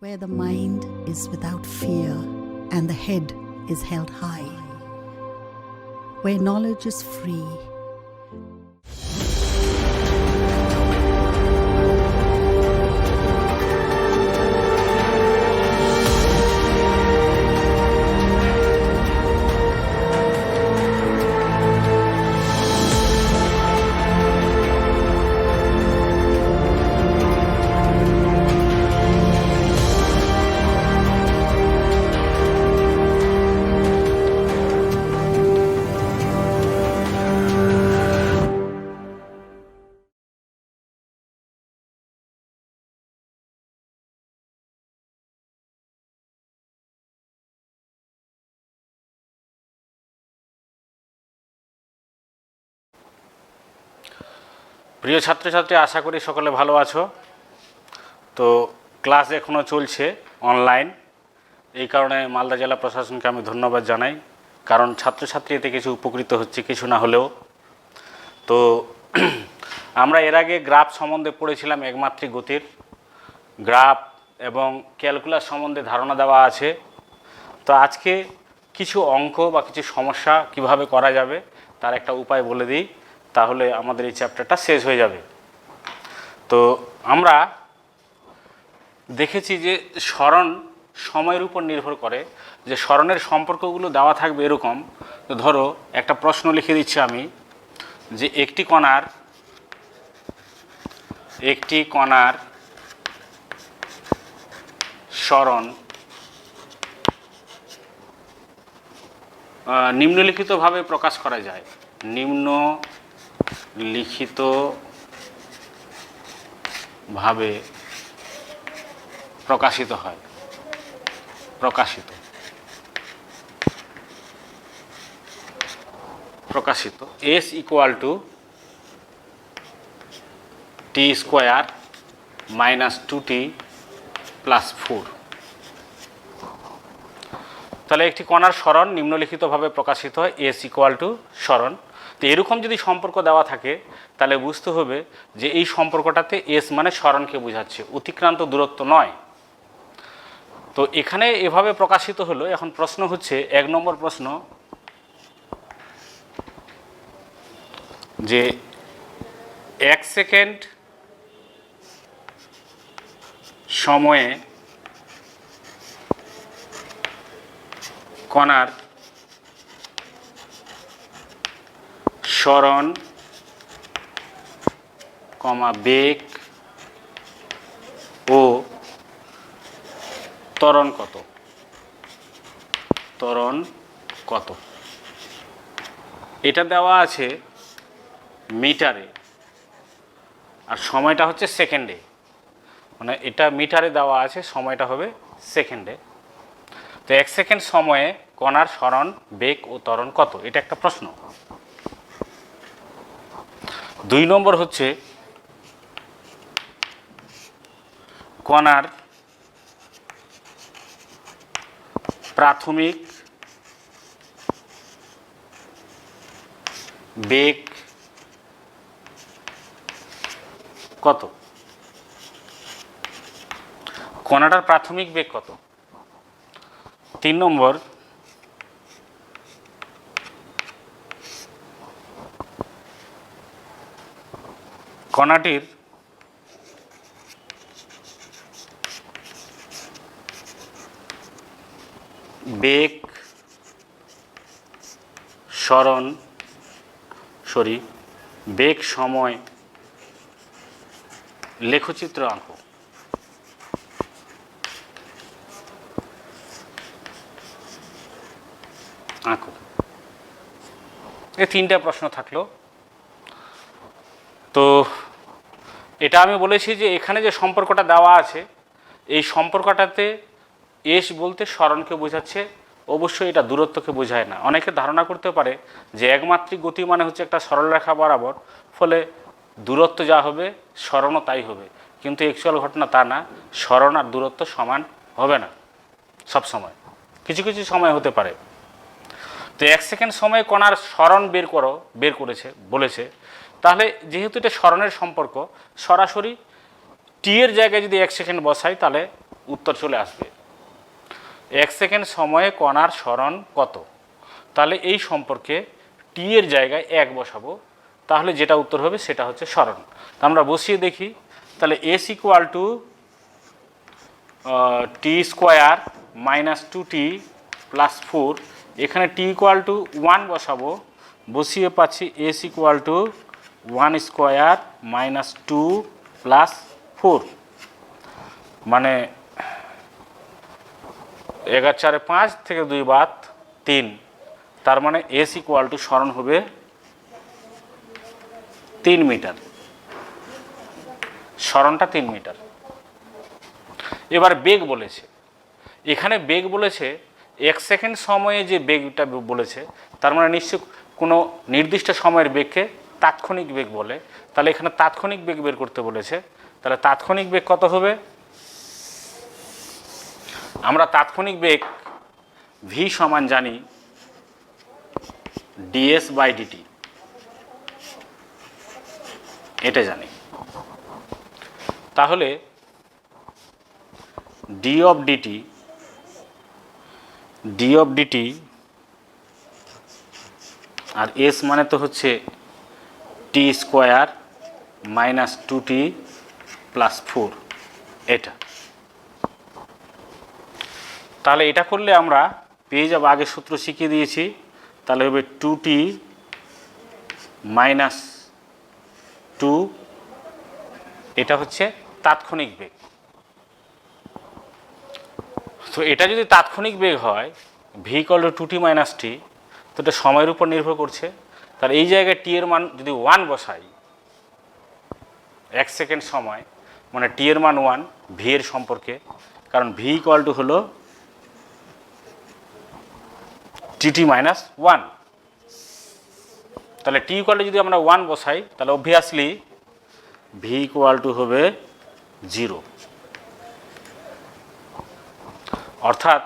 where the mind is without fear and the head is held high, where knowledge is free. প্রিয় ছাত্রছাত্রী, আশা করি সকলে ভালো আছো। তো ক্লাস এখনও চলছে অনলাইন, এই কারণে মালদা জেলা প্রশাসনকে আমি ধন্যবাদ জানাই, কারণ ছাত্রছাত্রী এতে কিছু উপকৃত হচ্ছে, কিছু না হলেও। তো আমরা এর আগে গ্রাফ সম্বন্ধে পড়েছিলাম, একমাত্রিক গতির গ্রাফ এবং ক্যালকুলাস সম্বন্ধে ধারণা দেওয়া আছে। তো আজকে কিছু অঙ্ক বা কিছু সমস্যা কিভাবে করা যাবে তার একটা উপায় বলে দিই, তাহলে আমাদের এই চ্যাপ্টারটা শেষ হয়ে যাবে। তো আমরা দেখেছি যে সরণ সময়ের উপর নির্ভর করে, যে সরণের সম্পর্কগুলো দেওয়া থাকবে এরকম। তো ধরো একটা প্রশ্ন লিখে দিচ্ছি আমি, যে একটি কণার সরণ নিম্নলিখিতভাবে প্রকাশ করা যায়। নিম্নলিখিতভাবে প্রকাশিত হয়। প্রকাশিত S equal to T square minus 2t plus 4। তাহলে একটি কণার সরণ নিম্নলিখিতভাবে প্রকাশিত হয়, S ইকুয়াল টু সরণ। তো এরকম যদি সম্পর্ক দেওয়া থাকে তাহলে বুঝতে হবে যে এই সম্পর্কটাতে S মানে সরণকে বোঝাচ্ছে, অতিক্রান্ত দূরত্ব নয়। তো এখানে এভাবে প্রকাশিত হলো। এখন প্রশ্ন হচ্ছে, 1 নম্বর প্রশ্ন, যে 1 সেকেন্ড সময়ে কণার সরণ বেগ ও ত্বরণ কত। এটা দেওয়া আছে মিটারে, আর সময়টা হচ্ছে সেকেন্ডে। মানে এটা মিটারে দেওয়া আছে, সময়টা হবে সেকেন্ডে। তো 1 সেকেন্ড সময়ে কণার সরণ বেগ ও ত্বরণ কত, এটা একটা প্রশ্ন। 2 নম্বর হচ্ছে, কণার প্রাথমিক বেগ কত। কণাটার প্রাথমিক বেগ কত। 3 নম্বর, কণাটির বেগ সময় লেখচিত্র আঁকো। এই 3টা প্রশ্ন থাকলো। তো এটা আমি বলেছি যে এখানে যে সম্পর্কটা দেওয়া আছে, এই সম্পর্কটাতে S বলতে সরণকে বোঝাচ্ছে, অবশ্যই এটা দূরত্বকে বোঝায় না। অনেকে ধারণা করতে পারে যে একমাত্রিক গতি মানে হচ্ছে একটা সরলরেখা বরাবর, ফলে দূরত্ব যা হবে সরণও তাই হবে, কিন্তু অ্যাকচুয়াল ঘটনা তা না। সরণ আর দূরত্ব সমান হবে না সব সময়, কিছু কিছু সময় হতে পারে। তো 1 সেকেন্ড সময়ে কণার সরণ বলেছে, তাহলে যেহেতু এটা সরণের সম্পর্ক, সরাসরি টি এর জায়গায় যদি 1 সেকেন্ড বসাই তাহলে উত্তর চলে আসবে। 1 সেকেন্ড সময়ে কণার সরণ কত? তাহলে এই সম্পর্কে টি এর জায়গায় 1 বসাবো, তাহলে যেটা উত্তর হবে সেটা হচ্ছে সরণ। তা আমরা বসিয়ে দেখি। তাহলে এস ইকুয়াল টু টি স্কোয়ার মাইনাস 2t প্লাস 4, এখানে টি ইকুয়াল টু 1 বসাবো, বসিয়ে পাচ্ছি S equal two 1 square minus 2 plus 4, মানে 11 4 5 থেকে 2 বাদ 3, তার মানে এস ইকুয়াল টু সরণ হবে 3 মিটার। সরণটা 3 মিটার। এবার বেগ বলেছে, এখানে বেগ বলেছে 1 সেকেন্ড সময়ে যে বেগটা বলেছে, তার মানে নিশ্চয় কোনো নির্দিষ্ট সময়ের বেগকে তাৎক্ষণিক বেগ বলে। তাহলে এখানে তাৎক্ষণিক বেগ বের করতে বলেছে। তাহলে তাৎক্ষণিক বেগ কত হবে? আমরা তাৎক্ষণিক বেগ ভি সমান জানি ডিএস বাই ডিটি, এটা জানি। তাহলে ডি অফ ডিটি আর এস মানে তো হচ্ছে টি স্কোয়ার মাইনাস 2t প্লাস 4, এটা। তাহলে এটা করলে আমরা পেয়ে যাব, আগে সূত্র শিখিয়ে দিয়েছি। তাহলে হবে 2t মাইনাস 2, এটা হচ্ছে তাৎক্ষণিক বেগ। তো এটা যদি তাৎক্ষণিক বেগ হয়, V equal to 2t minus T, তো এটা সময়ের উপর নির্ভর করছে। তাহলে এই জায়গায় টি এর মান যদি 1 বসাই, 1 সেকেন্ড সময় মানে টি এর মান 1 ভি এর সম্পর্কে, কারণ ভি ইকুয়াল টু হলো টিটি মাইনাস 1। তাহলে টি ইকুয়াল টু যদি আমরা 1 বসাই, তাহলে অবভিয়াসলি ভি ইকুয়াল টু হবে 0, অর্থাৎ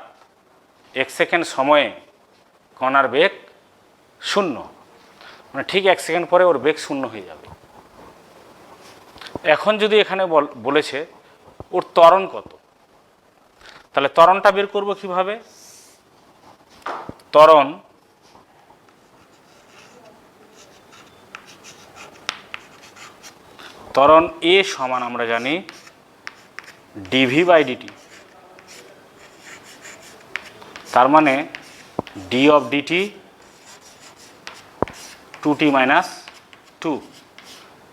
1 সেকেন্ড সময়ে কণার বেগ 0, মানে ঠিক 1 সেকেন্ড পরে ওর বেগ 0 হয়ে যাবে। এখন যদি এখানে বলেছে ওর ত্বরণ কত, তাহলে ত্বরণটা বের করব কিভাবে? ত্বরণ এ সমান আমরা জানি ডিভি বাই ডিটি, তার মানে D of DT 2t minus 2,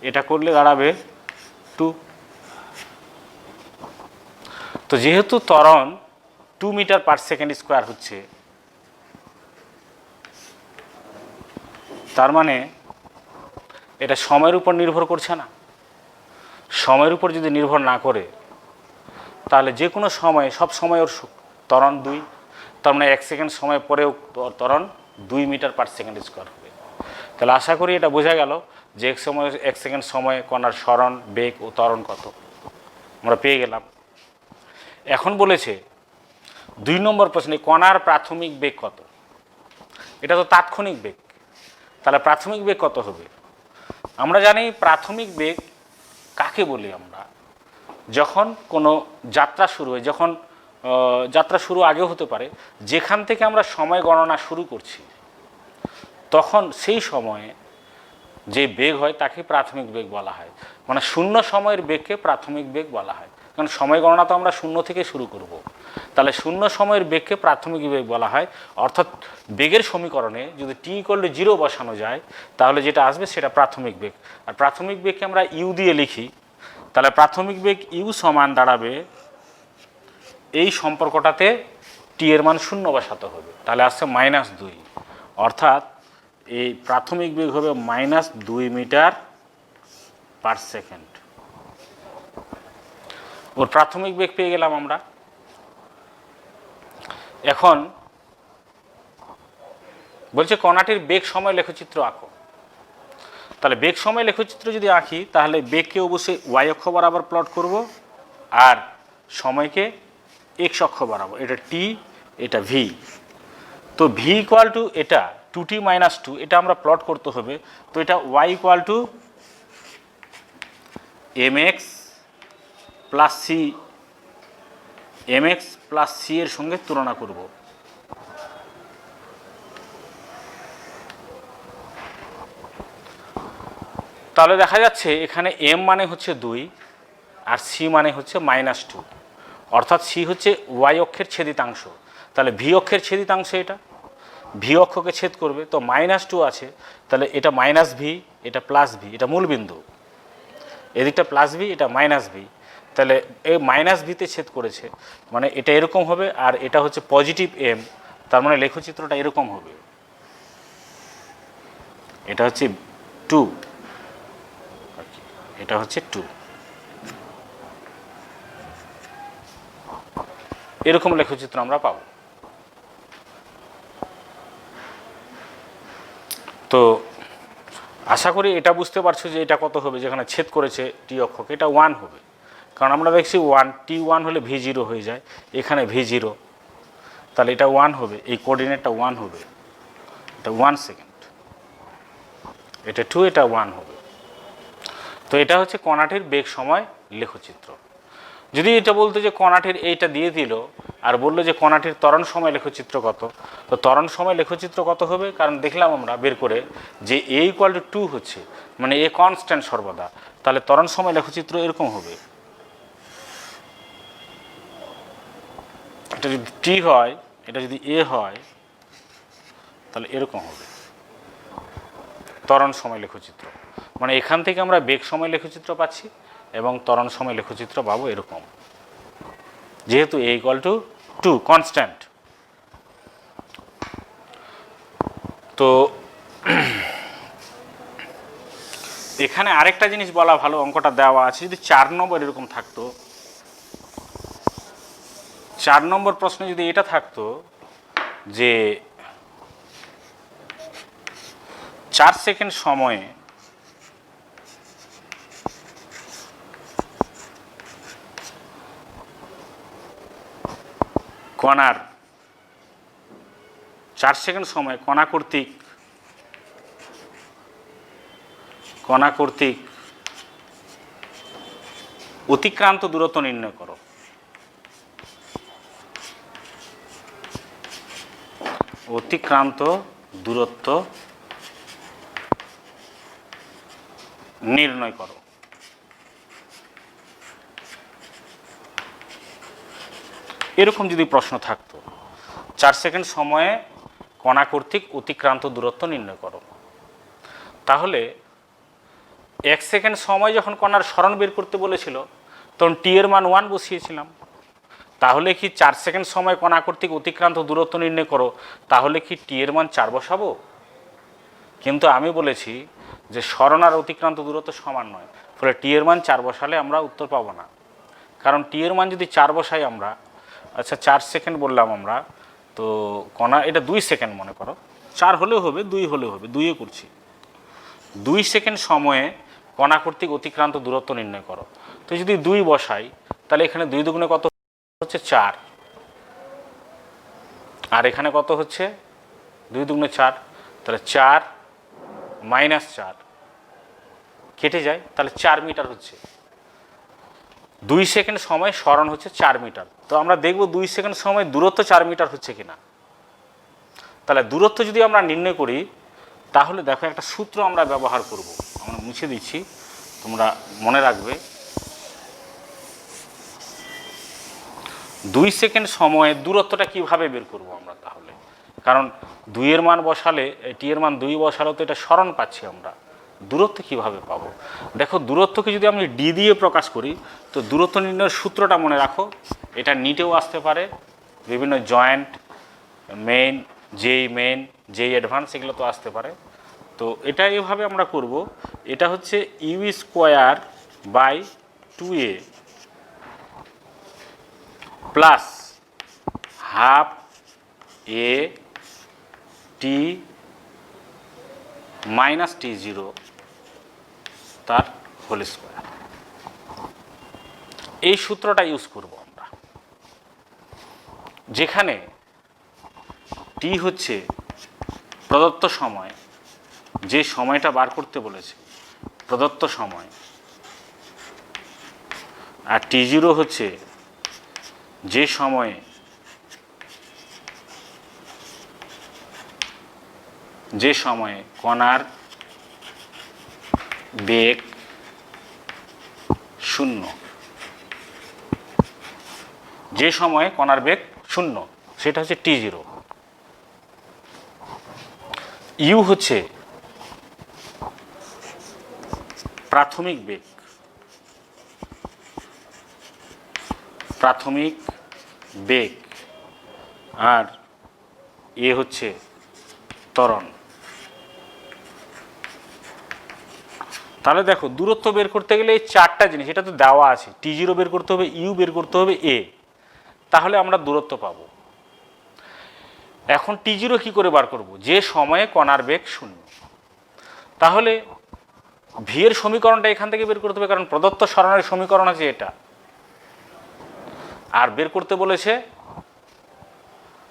এটা করলে দাঁড়াবে 2। তো যেহেতু ত্বরণ 2 মিটার পার সেকেন্ড স্কোয়ার হচ্ছে, তার মানে এটা সময়ের উপর নির্ভর করছে না। সময়ের উপর যদি নির্ভর না করে, তাহলে যে কোনো সময়ে সব সময় ওর ত্বরণ 2, তার মানে 1 সেকেন্ড সময় পরেও ত্বরণ 2 মিটার পার সেকেন্ড স্কোয়ার হবে। তাহলে আশা করি এটা বোঝা গেল যে 1 সেকেন্ড সময়ে কণার সরণ, বেগ ও ত্বরণ কত আমরা পেয়ে গেলাম। এখন বলেছে 2 নম্বর প্রশ্নে কণার প্রাথমিক বেগ কত? এটা তো তাৎক্ষণিক বেগ, তাহলে প্রাথমিক বেগ কত হবে? আমরা জানি প্রাথমিক বেগ কাকে বলি আমরা, যখন কোনো যাত্রা শুরু হয়, যখন যাত্রা শুরু আগেও হতে পারে, যেখান থেকে আমরা সময় গণনা শুরু করছি, তখন সেই সময়ে যে বেগ হয় তাকে প্রাথমিক বেগ বলা হয়। মানে 0 সময়ের বেগকে প্রাথমিক বেগ বলা হয়, কারণ সময় গণনা তো আমরা 0 থেকে শুরু করব। তাহলে 0 সময়ের বেগকে প্রাথমিক বেগ বলা হয়। অর্থাৎ বেগের সমীকরণে যদি টি ইকুয়াল টু 0 বসানো যায়, তাহলে যেটা আসবে সেটা প্রাথমিক বেগ। আর প্রাথমিক বেগকে আমরা ইউ দিয়ে লিখি, তাহলে প্রাথমিক বেগ ইউ সমান দাঁড়াবে, এই সম্পর্কটাতে টি এর মান 0 বসাতে হবে, তাহলে আসছে -2, অর্থাৎ এই প্রাথমিক বেগ হবে -2 মিটার পার সেকেন্ড। ওর প্রাথমিক বেগ পেয়ে গেলাম আমরা। এখন বলছে কণাটির বেগ সময় লেখচিত্র আঁকো। তাহলে বেগ সময় লেখচিত্র যদি আঁকি, তাহলে বেগকে অবশ্যই ওয়াই অক্ষ বরাবর প্লট করব, আর সময়কে এক্স অক্ষ বরাবর। এটা টি, এটা ভি। তো ভি ইকুয়াল টু এটা 2t মাইনাস 2, এটা আমরা প্লট করতে হবে। তো এটা y equal to mx plus c mx plus C এর সঙ্গে তুলনা করব। তাহলে দেখা যাচ্ছে এখানে m মানে হচ্ছে 2 আর c মানে হচ্ছে -2, অর্থাৎ c হচ্ছে y অক্ষের ছেদিতাংশ। তাহলে v অক্ষের ছেদিতাংশ, এটা v অক্ষকে ছেদ করবে, তো -2 আছে, তাহলে এটা -v, এটা +v, এটা মূল বিন্দু, এদিকটা +v, এটা -v, তাহলে এই -vতে ছেদ করেছে, মানে এটা এরকম হবে, আর এটা হচ্ছে পজিটিভ m, তার মানে লেখচিত্রটা এরকম হবে, এটা হচ্ছে 2, এটা হচ্ছে 2, এরকম লেখচিত্র আমরা পাবো। তো আশা করি এটা বুঝতে পারছো যে এটা কত হবে, যেখানে ছেদ করেছে টি অক্ষকে, এটা 1 হবে, কারণ আমরা দেখছি t1 হলে v0 হয়ে যায়, এখানে v0, তাহলে এটা 1 হবে, এই কোঅর্ডিনেটটা 1 হবে, এটা 1 সেকেন্ড, এটা 2, এটা 1 হবে। তো এটা হচ্ছে কণাটির বেগ সময় লেখচিত্র। যদি এটা বলতো যে কণাটির এইটা দিয়ে দিল আর বললো যে কণাটির ত্বরণ সময় লেখচিত্র কত, তো ত্বরণ সময় লেখচিত্র কত হবে, কারণ দেখলাম আমরা বের করে যে a = 2 হচ্ছে, মানে এ কনস্ট্যান্ট সর্বদা, তাহলে ত্বরণ সময় লেখচিত্র এরকম হবে, এটা যদি t হয়, এটা যদি a হয়, তাহলে এরকম হবে ত্বরণ সময় লেখচিত্র। মানে এখান থেকে আমরা বেগ সময় লেখচিত্র পাচ্ছি এবং ত্বরণ সময় লেখচিত্র পাবো এরকম, যেহেতু a = 2 কনস্ট্যান্ট। তো এখানে আরেকটা জিনিস বলা ভালো, অঙ্কটা দেওয়া আছে, যদি 4 নম্বর এরকম থাকতো, 4 নম্বর প্রশ্নে যদি এটা থাকতো যে 4 সেকেন্ড সময়ে কণার 4 সেকেন্ড সময় কণা কর্তৃক অতিক্রান্ত দূরত্ব নির্ণয় করো, অতিক্রান্ত দূরত্ব নির্ণয় করো, এরকম যদি প্রশ্ন থাকতো, 4 সেকেন্ড সময়ে কণা কর্তৃক অতিক্রান্ত দূরত্ব নির্ণয় করো, তাহলে 1 সেকেন্ড সময় যখন কণার সরণ বের করতে বলেছিল তখন টি এর মান 1 বসিয়েছিলাম, তাহলে কি 4 সেকেন্ড সময় কণা কর্তৃক অতিক্রান্ত দূরত্ব নির্ণয় করো, তাহলে কি টি এর মান 4 বসাবো? কিন্তু আমি বলেছি যে সরণ আর অতিক্রান্ত দূরত্ব সমান নয়, ফলে টি এর মান 4 বসালে আমরা উত্তর পাবো না, কারণ টি এর মান যদি 4 বসাই আমরা, আচ্ছা 4 সেকেন্ড বললাম আমরা, তো কণা এটা 2 সেকেন্ড মনে করো, 4 হলেও হবে 2 হলেও হবে, 2 করছি, 2 সেকেন্ড সময়ে কণা কর্তৃক অতিক্রান্ত দূরত্ব নির্ণয় করো, তো যদি 2 বসাই তাহলে এখানে 2 দুগুণে কত হচ্ছে 4, আর এখানে কত হচ্ছে 2 দুগুণে 4, তাহলে 4 - 4 কেটে যায়, তাহলে 4 মিটার হচ্ছে। 2 সেকেন্ড সময় সরণ হচ্ছে 4 মিটার, তো আমরা দেখব 2 সেকেন্ড সময় দূরত্ব 4 মিটার হচ্ছে কিনা। তাহলে দূরত্ব যদি আমরা নির্ণয় করি, তাহলে দেখো একটা সূত্র আমরা ব্যবহার করব, আমরা মুছে দিচ্ছি, তোমরা মনে রাখবে। 2 সেকেন্ড সময়ে দূরত্বটা কিভাবে বের করব আমরা, তাহলে কারণ 2 এর মান বসালে, টি এর মান 2 বসালে তো এটা সরণ পাচ্ছি আমরা, দূরত্ব কিভাবে পাবো? দেখো দূরত্বকে যদি আমি ডি দিয়ে প্রকাশ করি, তো দূরত্ব নির্ণয়ের সূত্রটা মনে রাখো, এটা নিটেও আসতে পারে, বিভিন্ন জয়েন্ট, মেইন, যেই অ্যাডভান্স, এগুলো তো আসতে পারে। তো এটা এভাবে আমরা করব, এটা হচ্ছে u²/2a plus ½ a t - t0 তার হোল স্কোয়ার, এই সূত্রটা ইউজ করব আমরা, যেখানে টি হচ্ছে প্রদত্ত সময়, যে সময়টা বার করতে বলেছে প্রদত্ত সময়, আর t0 হচ্ছে যে সময়ে কণার বেগ 0, যে সময়ে কণার বেগ 0 সেটা হচ্ছে t0। ইউ হচ্ছে প্রাথমিক বেগ আর এ হচ্ছে ত্বরণ। তাহলে দেখো দূরত্ব বের করতে গেলে এই 4টা জিনিস, এটা তো দেওয়া আছে, t0 বের করতে হবে, ইউ বের করতে হবে, এ, তাহলে আমরা দূরত্ব পাবো। এখন t0 কি করে বার করব? যে সময়ে কণার বেগ 0। তাহলে ভি এর সমীকরণটা এখান থেকে বের করতে হবে, কারণ প্রদত্ত সরণের সমীকরণ আছে এটা, আর বের করতে বলেছে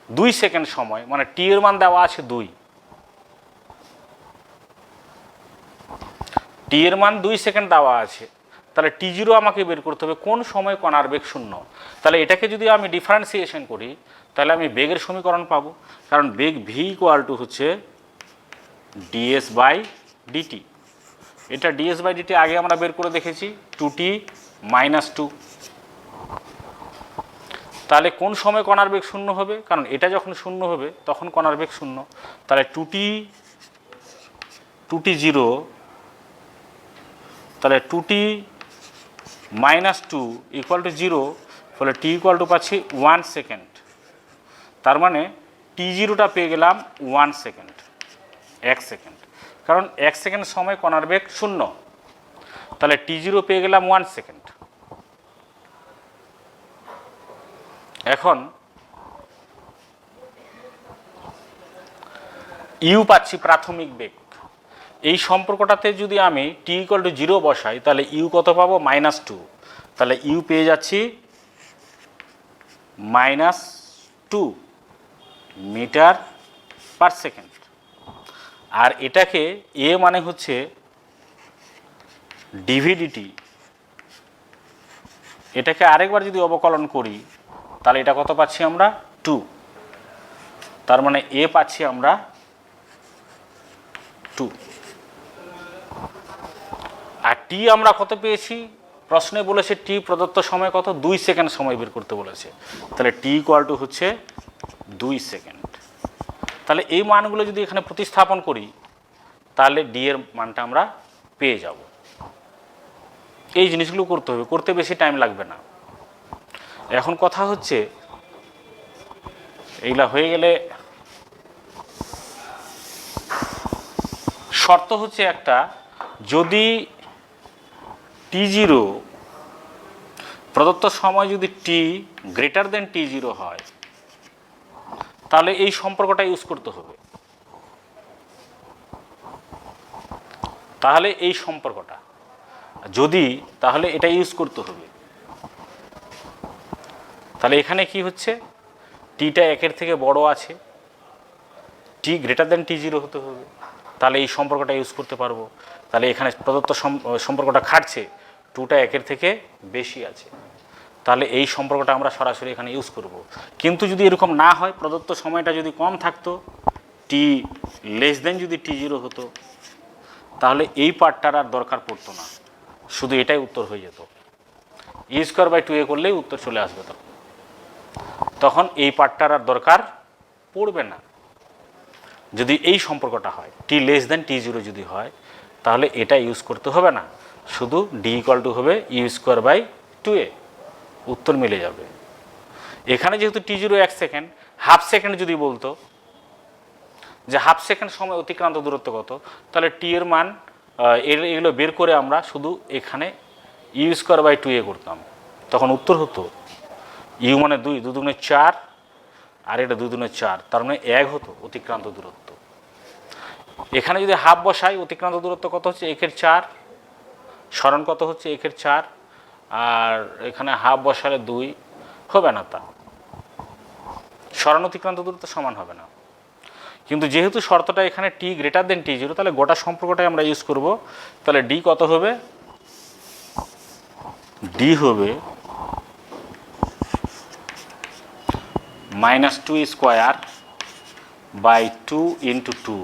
2 সেকেন্ড সময়, মানে টি এর মান দেওয়া আছে 2, টি এর মান 2 সেকেন্ড দেওয়া আছে। তাহলে t0 আমাকে বের করতে হবে কোন সময় কণার বেগ 0। তাহলে এটাকে যদি আমি ডিফারেন্সিয়েশন করি তাহলে আমি বেগের সমীকরণ পাবো, কারণ বেগ v = হচ্ছে ds/dt। এটা ds/dt আগে আমরা বের করে দেখেছি 2t - 2। তাহলে কোন সময় কণার বেগ 0 হবে? কারণ এটা যখন 0 হবে তখন কণার বেগ 0। তাহলে 2t0, তাহলে 2t - 2 = 0, ফলে t পাচ্ছি 1 সেকেন্ড। তার মানে t0টা পেয়ে গেলাম 1 সেকেন্ড, 1 সেকেন্ড, কারণ 1 সেকেন্ড সময় কণার বেগ 0, তাহলে t0 পেয়ে গেলাম 1 সেকেন্ড। এখন ইউ পাচ্ছি প্রাথমিক বেগ। এই সম্পর্কটাতে যদি আমি t = 0 বসাই তাহলে ইউ কত পাবো? -2। তাহলে ইউ পেয়ে যাচ্ছি -2 মিটার পার সেকেন্ড। আর এটাকে এ মানে হচ্ছে dv/dt, এটাকে আরেকবার যদি অবকলন করি তাহলে এটা কত পাচ্ছি আমরা? 2। তার মানে এ পাচ্ছি আমরা 2। আর টি আমরা কত পেয়েছি? প্রশ্নে বলেছে টি প্রদত্ত সময় কত? 2 সেকেন্ড সময় বের করতে বলেছে। তাহলে টি = হচ্ছে 2 সেকেন্ড। তাহলে এই মানগুলো যদি এখানে প্রতিস্থাপন করি তাহলে ডি এর মানটা আমরা পেয়ে যাব। এই জিনিসগুলো করতে হবে, করতে বেশি টাইম লাগবে না। এখন কথা হচ্ছে এইগুলা হয়ে গেলে শর্ত হচ্ছে একটা, যদি t0 প্রদত্ত সময় যদি t > t0 হয় তাহলে এই সম্পর্কটা ইউজ করতে হবে। তাহলে এই সম্পর্কটা যদি, তাহলে এটা ইউজ করতে হবে। তাহলে এখানে কি হচ্ছে? টিটা 1-এর থেকে বড় আছে, t > t0 হতে হবে, তাহলে এই সম্পর্কটা ইউজ করতে পারবো। তাহলে এখানে প্রদত্ত সম্পর্কটা খাটছে 2টা 1-এর থেকে বেশি আছে, তাহলে এই সম্পর্কটা আমরা সরাসরি এখানে ইউজ করব। কিন্তু যদি এরকম না হয়, প্রদত্ত সময়টা যদি কম থাকতো, t যদি t0 হতো, তাহলে এই পার্টটার আর দরকার পড়তো না, শুধু এটাই উত্তর হয়ে যেত। e² / 2a করলেই উত্তর চলে আসবে। তখন এই পার্টটার আর দরকার পড়বে না। যদি এই সম্পর্কটা হয় t t0 যদি হয় তাহলে এটা ইউজ করতে হবে না, শুধু d = হবে u²/2a, উত্তর মিলে যাবে। এখানে যেহেতু t0 1 সেকেন্ড, হাফ সেকেন্ড যদি বলতো যে হাফ সেকেন্ড সময় অতিক্রান্ত দূরত্ব কত, তাহলে t এর মান এগুলো বের করে আমরা শুধু এখানে u²/2a করতাম, তখন উত্তর হতো ইউ মানে 2, 2 × 4, আর এটা 2 × 4, তার মানে 1 হতো অতিক্রান্ত দূরত্ব। এখানে যদি হাফ বসাই, অতিক্রান্ত দূরত্ব কত হচ্ছে? 1/4, সরণ কত হচ্ছে? 1/4, আর এখানে হাফ বসালে 2 হবে না, তা সরণ অতিক্রান্ত দূরত্ব সমান হবে না। কিন্তু যেহেতু শর্তটা এখানে t > t0, তাহলে গোটা সম্পর্কটাই আমরা ইউজ করব। তাহলে ডি কত হবে? ডি হবে -2 স্কোয়ার বাই 2 ইন্টু 2,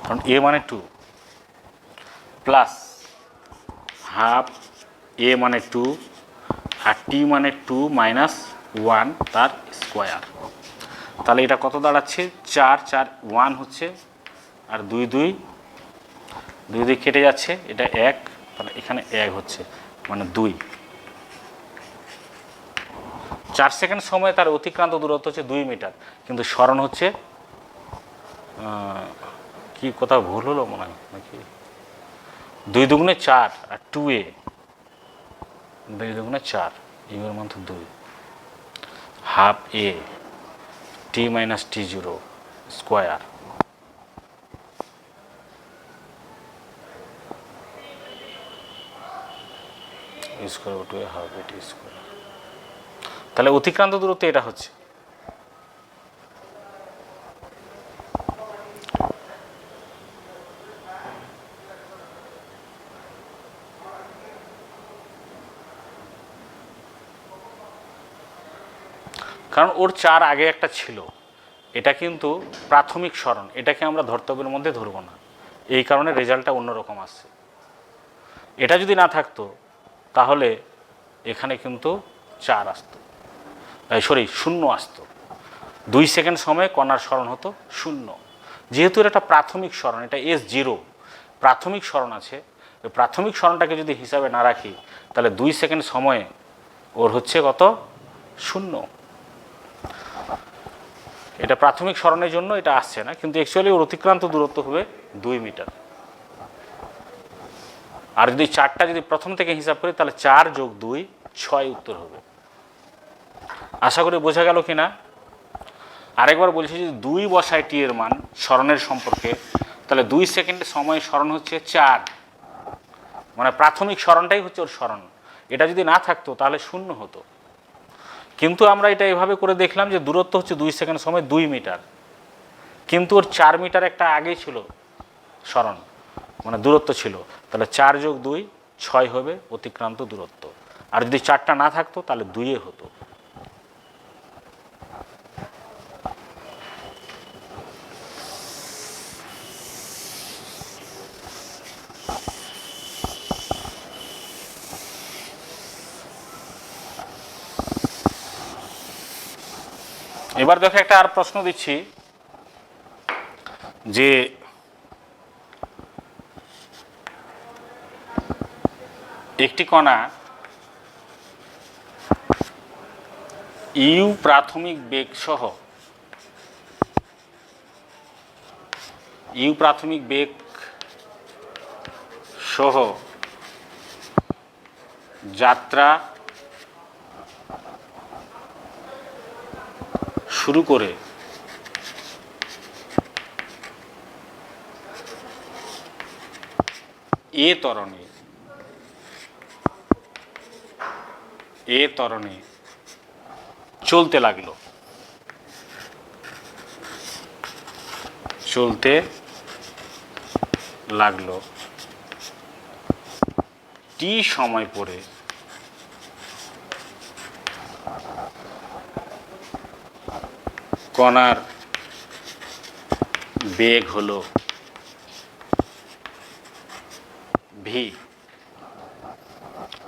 কারণ এ মানে 2, প্লাস হাফ এ মানে 2 আর টি মানে 2 মাইনাস 1 তার স্কোয়ার। তাহলে এটা কত দাঁড়াচ্ছে? 4 4 1 হচ্ছে, আর 2 2 2 2 কেটে যাচ্ছে, এটা 1, তাহলে এখানে 1 হচ্ছে, মানে 2। 4 সেকেন্ড সময় তার অতিক্রান্ত দূরত্ব হচ্ছে 2 মিটার, কিন্তু সরণ হচ্ছে কি কোথাও ভুল হলো মনে হয় নাকি, 2 দুগুণে 4 আর 2a, 2 দুগুণে 4, ইউর মান তো 2, half A T minus T zero square, square to A half A T square. তাহলে অতিক্রান্ত দূরত্ব এটা হচ্ছে। কারণ ওর 4 আগে একটা ছিল, এটা কিন্তু প্রাথমিক সরণ, এটাকে আমরা ধর্তব্যের মধ্যে ধরবো না, এই কারণে রেজাল্টটা অন্যরকম আসছে। এটা যদি না থাকতো তাহলে এখানে কিন্তু 4 আসতো, সরি 0 আসতো। 2 সেকেন্ড সময়ে কণার সরণ হতো 0। যেহেতু এটা একটা প্রাথমিক সরণ, এটা S0 প্রাথমিক সরণ আছে, ওই প্রাথমিক সরণটাকে যদি হিসাবে না রাখি তাহলে 2 সেকেন্ড সময়ে ওর হচ্ছে কত? 0। এটা প্রাথমিক সরণের জন্য এটা আসছে না, কিন্তু অ্যাকচুয়ালি ওর অতিক্রান্ত দূরত্ব হবে 2 মিটার। আর যদি 4টা যদি প্রথম থেকে হিসাব করি তাহলে 4 যোগ 2 6 উত্তর হবে। আশা করি বোঝা গেল কি না? আরেকবার বলছি, যদি 2 বসায় টি এর মান সরণের সম্পর্কে, তাহলে 2 সেকেন্ডের সময় সরণ হচ্ছে 4, মানে প্রাথমিক সরণটাই হচ্ছে ওর সরণ। এটা যদি না থাকতো তাহলে 0 হতো। কিন্তু আমরা এটা এভাবে করে দেখলাম যে দূরত্ব হচ্ছে 2 সেকেন্ড সময় 2 মিটার, কিন্তু ওর 4 মিটার একটা আগেই ছিল সরণ, মানে দূরত্ব ছিল, তাহলে 4 যোগ 2 6 হবে অতিক্রান্ত দূরত্ব। আর যদি 4টা না থাকতো তাহলে 2 হতো। এবার দেখো একটা আর প্রশ্ন দিচ্ছি যে একটি কণা ইউ প্রাথমিক বেগ সহ যাত্রা শুরু করে এ ত্বরণে চলতে লাগলো, টি সময় পরে কণার বেগ হলো ভি।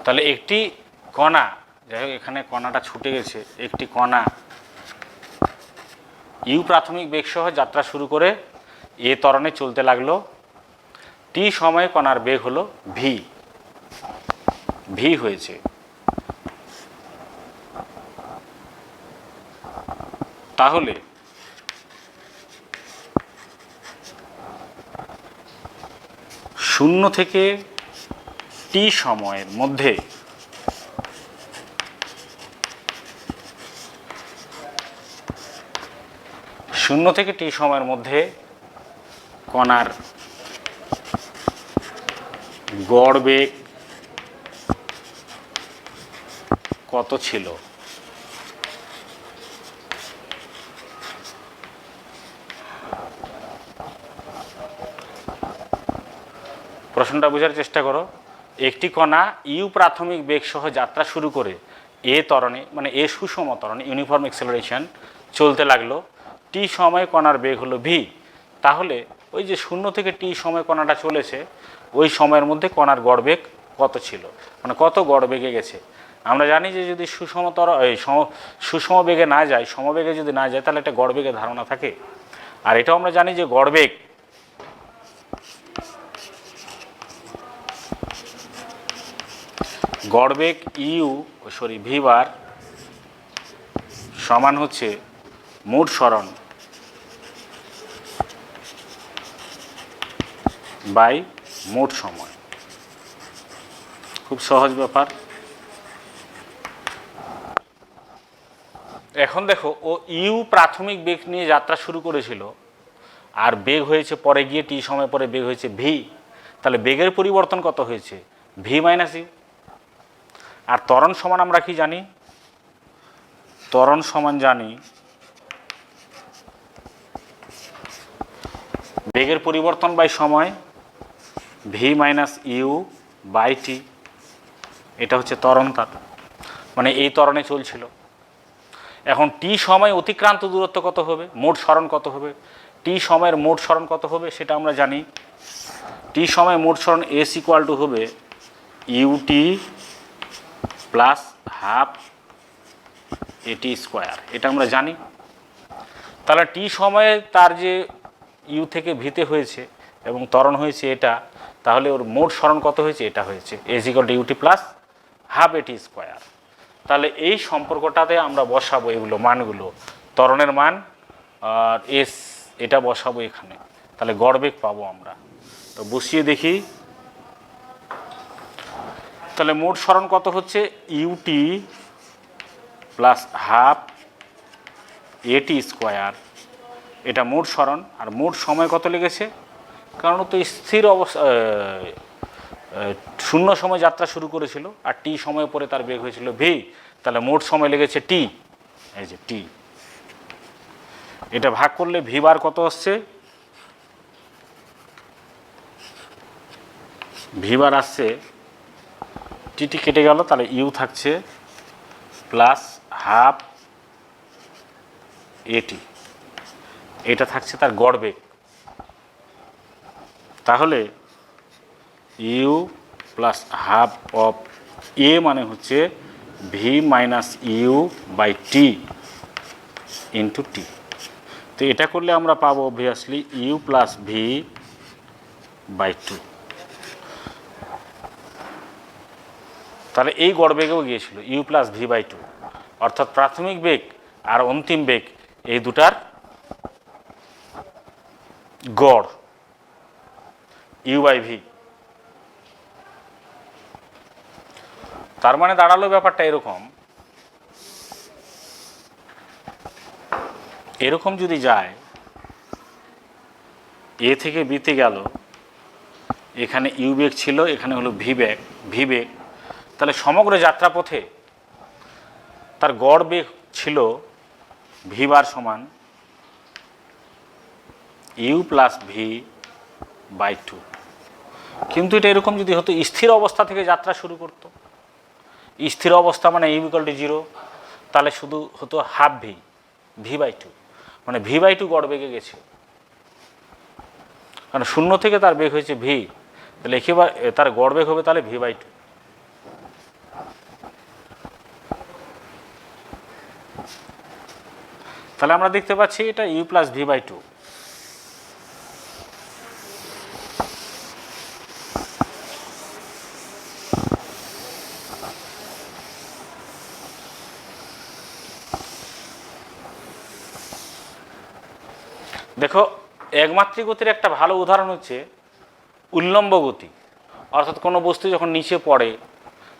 তাহলে একটি কণা, যাই হোক এখানে কণাটা ছুটে গেছে, একটি কণা ইউ প্রাথমিক বেগ সহ যাত্রা শুরু করে এ ত্বরণে চলতে লাগলো, টি সময়ে কণার বেগ হলো ভি হয়েছে। তাহলে শূন্য থেকে টি সময়ের মধ্যে কণার গড় বেগ কত ছিল? প্রশ্নটা বোঝার চেষ্টা করো। একটি কণা ইউ প্রাথমিক বেগ সহ যাত্রা শুরু করে এ ত্বরণে মানে এ সুষম ত্বরণে ইউনিফর্ম অ্যাক্সেলারেশন চলতে লাগলো, টি সময় কণার বেগ হলো ভি। তাহলে ওই যে 0 থেকে টি সময় কণাটা চলেছে, ওই সময়ের মধ্যে কণার গড়বেগ কত ছিল, মানে কত গড়বেগে গেছে। আমরা জানি যে যদি সুষম বেগে না যায়, সমবেগে যদি না যায়, তাহলে একটা গড়বেগের ধারণা থাকে। আর এটাও আমরা জানি যে গড়বেগ ভি বার সমান হচ্ছে মোট সরণ বাই মোট সময়। খুব সহজ ব্যাপার। এখন দেখো, ও প্রাথমিক বেগ নিয়ে যাত্রা শুরু করেছিল, আর বেগ হয়েছে পরে গিয়ে টি সময় পরে বেগ হয়েছে ভি। তাহলে বেগের পরিবর্তন কত হয়েছে? V minus you. আর ত্বরণ সমান আমরা কি জানি? ত্বরণ সমান জানি বেগের পরিবর্তন বাই সময়, ভি মাইনাস ইউ বাই টি। এটা হচ্ছে ত্বরণ তার, মানে এই ত্বরণে চলছিল। এখন টি সময় অতিক্রান্ত দূরত্ব কত হবে, মোট সরণ কত হবে, টি সময়ের মোট সরণ কত হবে সেটা আমরা জানি। টি সময় মোট সরণ এস ইকুয়াল টু হবে UT plus half a t square, এটা আমরা জানি। তাহলে টি সময়ে তার যে ইউ থেকে ভিতে হয়েছে এবং ত্বরণ হয়েছে এটা, তাহলে ওর মোট সরণ কত হয়েছে, এটা হয়েছে s equal to u t plus half a t square. তাহলে এই সম্পর্কটাতে আমরা বসাবো এগুলো মানগুলো, ত্বরণের মান আর এস, এটা বসাবো এখানে, তাহলে গড়বেগ পাবো আমরা। তো বসিয়ে দেখি, তাহলে মোট সরণ কত হচ্ছে UT plus half a t square, এটা মোট সরণ। আর মোট সময় কত লেগেছে, কারণ তো স্থির অবস্থা 0 সময় যাত্রা শুরু করেছিল, আর টি সময় পরে তার বেগ হয়েছিল ভি, তাহলে মোট সময় লেগেছে টি, এই যে টি। এটা ভাগ করলে ভি বার কত আসছে, ভি বার আসছে, টি কেটে গেল, তাহলে ইউ থাকছে প্লাস হাফ এটি, এটা থাকছে তার গড়বেগ। তাহলে U plus half of A মানে হচ্ছে V minus U by T into T. তো এটা করলে আমরা পাবো obviously U plus V by 2। তাহলে এই গড়বেগেও গিয়েছিল ইউ প্লাস ভি বাই 2, অর্থাৎ প্রাথমিক বেগ আর অন্তিম বেগ এই দুটার গড় ইউ বাই ভি। তার মানে দাঁড়ালো ব্যাপারটা এরকম যদি যায়, এ থেকে বিতে গেল, এখানে ইউ বেগ ছিল, এখানে হলো ভি বেগ, তাহলে সমগ্র যাত্রাপথে তার গড় বেগ ছিল ভি বার সমান ইউ প্লাস ভি বাই 2। কিন্তু এটা এরকম যদি হতো স্থির অবস্থা থেকে যাত্রা শুরু করতো, স্থির অবস্থা মানে ইউ ইকুয়াল টু 0, তাহলে শুধু হতো হাফ ভি বাই 2, মানে ভি বাই 2 গড় বেগে গেছে, কারণ 0 থেকে তার বেগ হয়েছে ভি, তাহলে একেবারে তার গড় বেগ হবে তাহলে ভি বাই 2। তাহলে আমরা দেখতে পাচ্ছি এটা ইউ প্লাস ভি বাই 2। দেখো, একমাত্রিক গতির একটা ভালো উদাহরণ হচ্ছে উল্লম্ব গতি, অর্থাৎ কোনো বস্তু যখন নিচে পড়ে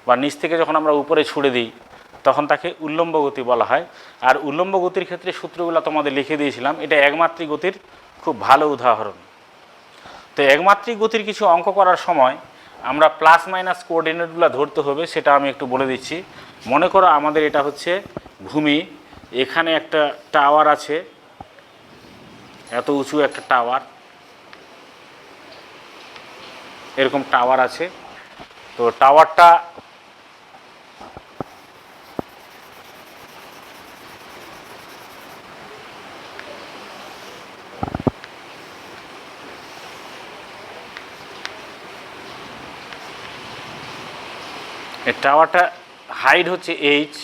বা নিচ থেকে যখন আমরা উপরে ছুড়ে দিই তখন তাকে উল্লম্ব গতি বলা হয়। আর উল্লম্ব গতির ক্ষেত্রে সূত্রগুলো তোমাদের লিখে দিয়েছিলাম, এটা একমাত্রিক গতির খুব ভালো উদাহরণ। তো একমাত্রিক গতির কিছু অঙ্ক করার সময় আমরা প্লাস মাইনাস কোঅর্ডিনেটগুলো ধরতে হবে, সেটা আমি একটু বলে দিচ্ছি। মনে করো আমাদের এটা হচ্ছে ভূমি, এখানে একটা টাওয়ার আছে, এত উঁচু একটা টাওয়ার, এরকম টাওয়ার আছে। তো টাওয়ারটা এই টাওয়ারটা হাইট হচ্ছে এইচ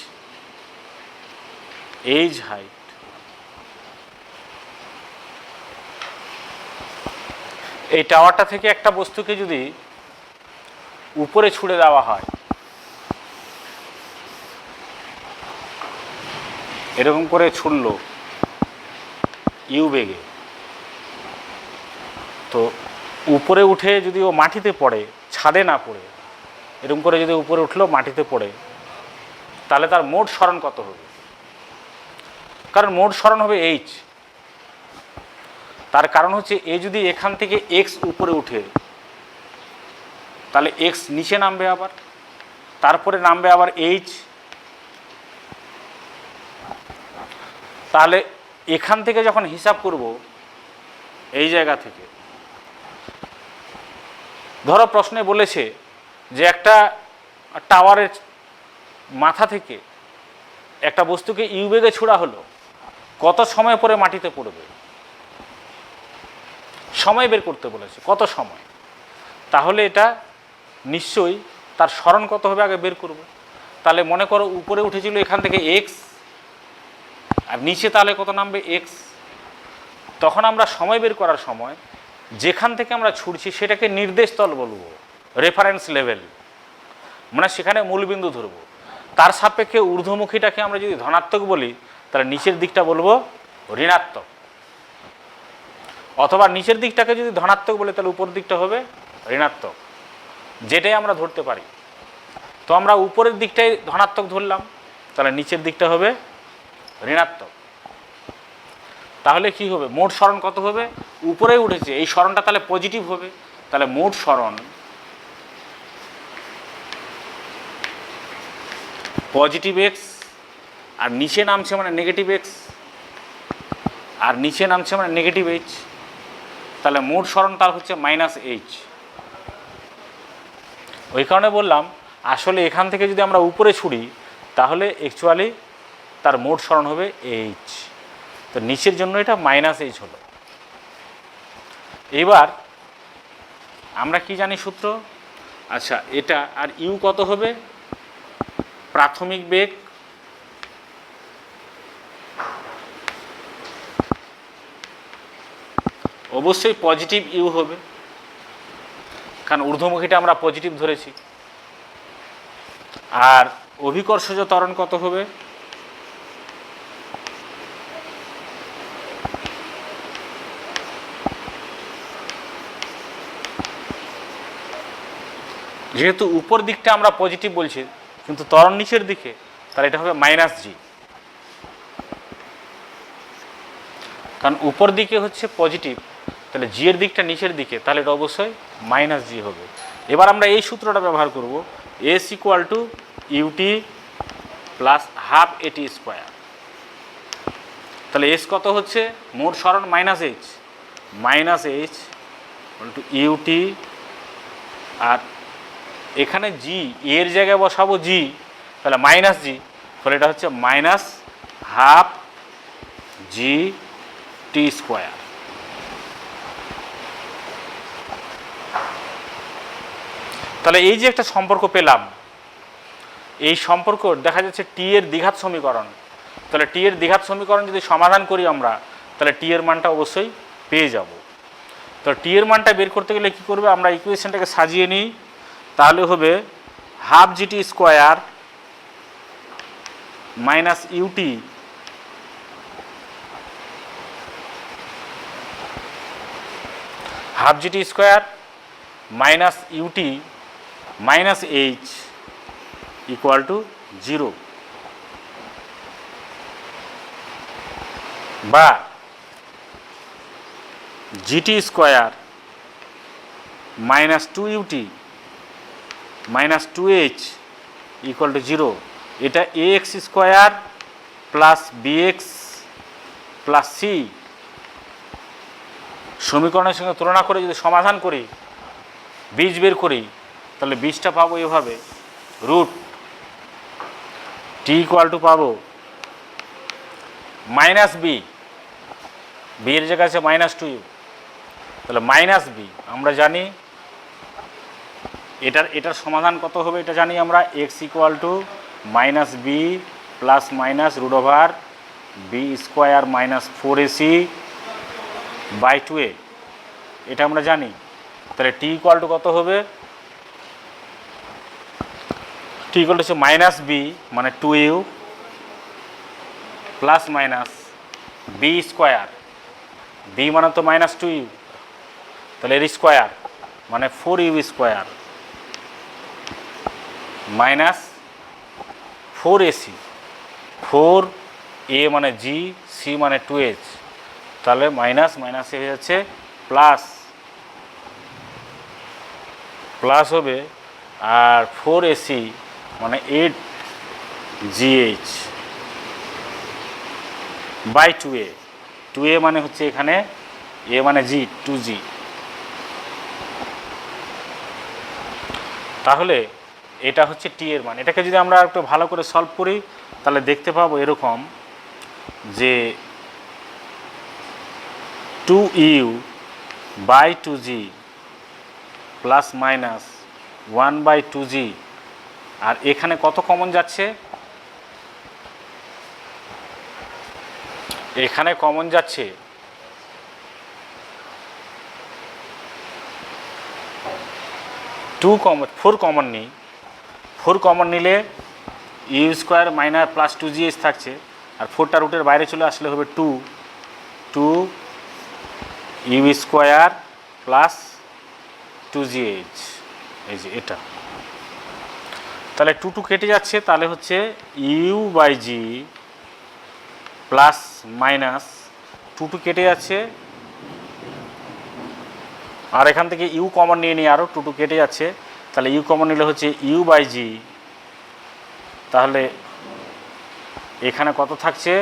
হাইট। এই টাওয়ারটা থেকে একটা বস্তুকে যদি উপরে ছুড়ে দেওয়া হয়, এরকম করে ছুড়লো ইউ বেগে, তো উপরে উঠে যদি ও মাটিতে পড়ে, ছাদে না পড়ে এরকম করে যদি উপরে উঠলো মাটিতে পড়ে, তাহলে তার মোট সরণ কত হবে? কারণ মোট সরণ হবে এইচ। তার কারণ হচ্ছে এ যদি এখান থেকে এক্স উপরে উঠে, তাহলে এক্স নিচে নামবে, আবার তারপরে নামবে আবার এইচ। তাহলে এখান থেকে যখন হিসাব করব, এই জায়গা থেকে, ধরো প্রশ্নে বলেছে যে একটা টাওয়ারের মাথা থেকে একটা বস্তুকে ইউ বেগে ছোড়া হলো, কত সময় পরে মাটিতে পড়বে? সময় বের করতে বলেছে, কত সময়। তাহলে এটা নিশ্চয়ই তার সরণ কত হবে আগে বের করব। তাহলে মনে করো উপরে উঠেছিল এখান থেকে এক্স, আর নিচে তাহলে কত নামবে? এক্স। তখন আমরা সময় বের করার সময় যেখান থেকে আমরা ছুটছি সেটাকে নির্দেশ তল বলবো, রেফারেন্স লেভেল, মানে সেখানে মূলবিন্দু ধরবো। তার সাপেক্ষে ঊর্ধ্বমুখীটাকে আমরা যদি ধনাত্মক বলি, তাহলে নিচের দিকটা বলবো ঋণাত্মক, অথবা নিচের দিকটাকে যদি ধনাত্মক বলি তাহলে উপর দিকটা হবে ঋণাত্মক, যেটাই আমরা ধরতে পারি। তো আমরা উপরের দিকটাই ধনাত্মক ধরলাম, তাহলে নিচের দিকটা হবে ঋণাত্মক। তাহলে কি হবে? মোট সরণ কত হবে? উপরে উঠেছে, এই সরণটা তাহলে পজিটিভ হবে। তাহলে মোট সরণ পজিটিভ এক্স, আর নিচে নামছে মানে নেগেটিভ এক্স, আর নিচে নামছে মানে নেগেটিভ এইচ। তাহলে মোট সরণ তার হচ্ছে মাইনাস এইচ। ওই কারণে বললাম আসলে এখান থেকে যদি আমরা উপরে ছুড়ি তাহলে অ্যাকচুয়ালি তার মোট সরণ হবে এইচ। তো নিচের জন্য এটা মাইনাস এইচ হলো। এবার আমরা কি জানি সূত্র? আচ্ছা, এটা আর ইউ কত হবে? প্রাথমিক বেগ অবশ্যই পজিটিভ ইউ হবে, কারণ ঊর্ধ্বমুখীটা আমরা পজিটিভ ধরেছি। আর অভিকর্ষজ ত্বরণ কত হবে? যেহেতু উপর দিকটা আমরা পজিটিভ বলছি কিন্তু ত্বরণ নিচের দিকে, তাহলে এটা হবে মাইনাস জি। কারণ উপর দিকে হচ্ছে পজিটিভ, তাহলে জি এর দিকটা নিচের দিকে, তাহলে এটা অবশ্যই মাইনাস জি হবে। এবার আমরা এই সূত্রটা ব্যবহার করব, s equal to u t plus half a t square. তাহলে এস কত হচ্ছে? মোট সরণ মাইনাস এইচ টু ইউটি, আর এখানে জি এর জায়গায় বসাবো জি, তাহলে মাইনাস জি, তাহলে এটা হচ্ছে মাইনাস হাফ জি টি স্কোয়ার। তাহলে এই যে একটা সম্পর্ক পেলাম, এই সম্পর্ক দেখা যাচ্ছে টি এর দ্বিঘাত সমীকরণ। তাহলে টি এর দ্বিঘাত সমীকরণ যদি সমাধান করি আমরা, তাহলে টি এর মানটা অবশ্যই পেয়ে যাব। তো টি এর মানটা বের করতে গেলে কী করবে? আমরা ইকুয়েশনটাকে সাজিয়ে নিই, তাহলে হবে half g t square minus u t half g t square minus u t minus h equal to 0, বা g t square minus 2 u t minus 2h equal to 0। এটা ax square plus b x plus c সমীকরণের সঙ্গে তুলনা করে যদি সমাধান করি, বীজ বের করি, তাহলে বীজটা পাবো এভাবে, রুট টি ইকুয়াল টু পাবো মাইনাস বি, বি এর জায়গায় আছে মাইনাস 2u, তাহলে মাইনাস বি আমরা জানি এটার সমাধান কত হবে এটা জানি আমরা, x equal to minus b plus minus root over b square minus 4ac by 2a, এটা আমরা জানি। তাহলে টি ইকুয়াল টু কত হবে, টি ইকুয়াল টু হচ্ছে মাইনাস বি মানে 2u plus minus b square, b মানে তো মাইনাস 2u, তাহলে এর স্কোয়ার মানে 4u square minus 4ac, 4a মানে জি, সি মানে 2h, তাহলে মাইনাস মাইনাস হয়ে যাচ্ছে প্লাস, প্লাস হবে আর 4ac মানে 8gh বাই 2a, 2a মানে হচ্ছে এখানে a মানে জি, 2g। তাহলে এটা হচ্ছে টি এর মান। এটাকে যদি আমরা একটু ভালো করে সলভ করি তাহলে দেখতে পাবো এরকম যে 2u by 2g plus minus 1/2g, আর এখানে কত কমন যাচ্ছে, এখানে কমন যাচ্ছে 4 কমন নিই, 4 কমন নিলে you square minus plus 2gh থাকছে, আর 4টা রুটের বাইরে চলে আসলে হবে 2 ইউ স্কোয়ার প্লাস 2gh, এই যে এটা। তাহলে 2 কেটে যাচ্ছে, তাহলে হচ্ছে u by g plus minus 2 কেটে যাচ্ছে, আর এখান থেকে ইউ কমন নিয়ে নিয়ে আরও 2 কেটে যাচ্ছে, তাহলে ইউ কমন নিলে হচ্ছে ইউ বাই জি, তাহলে এখানে কত থাকছে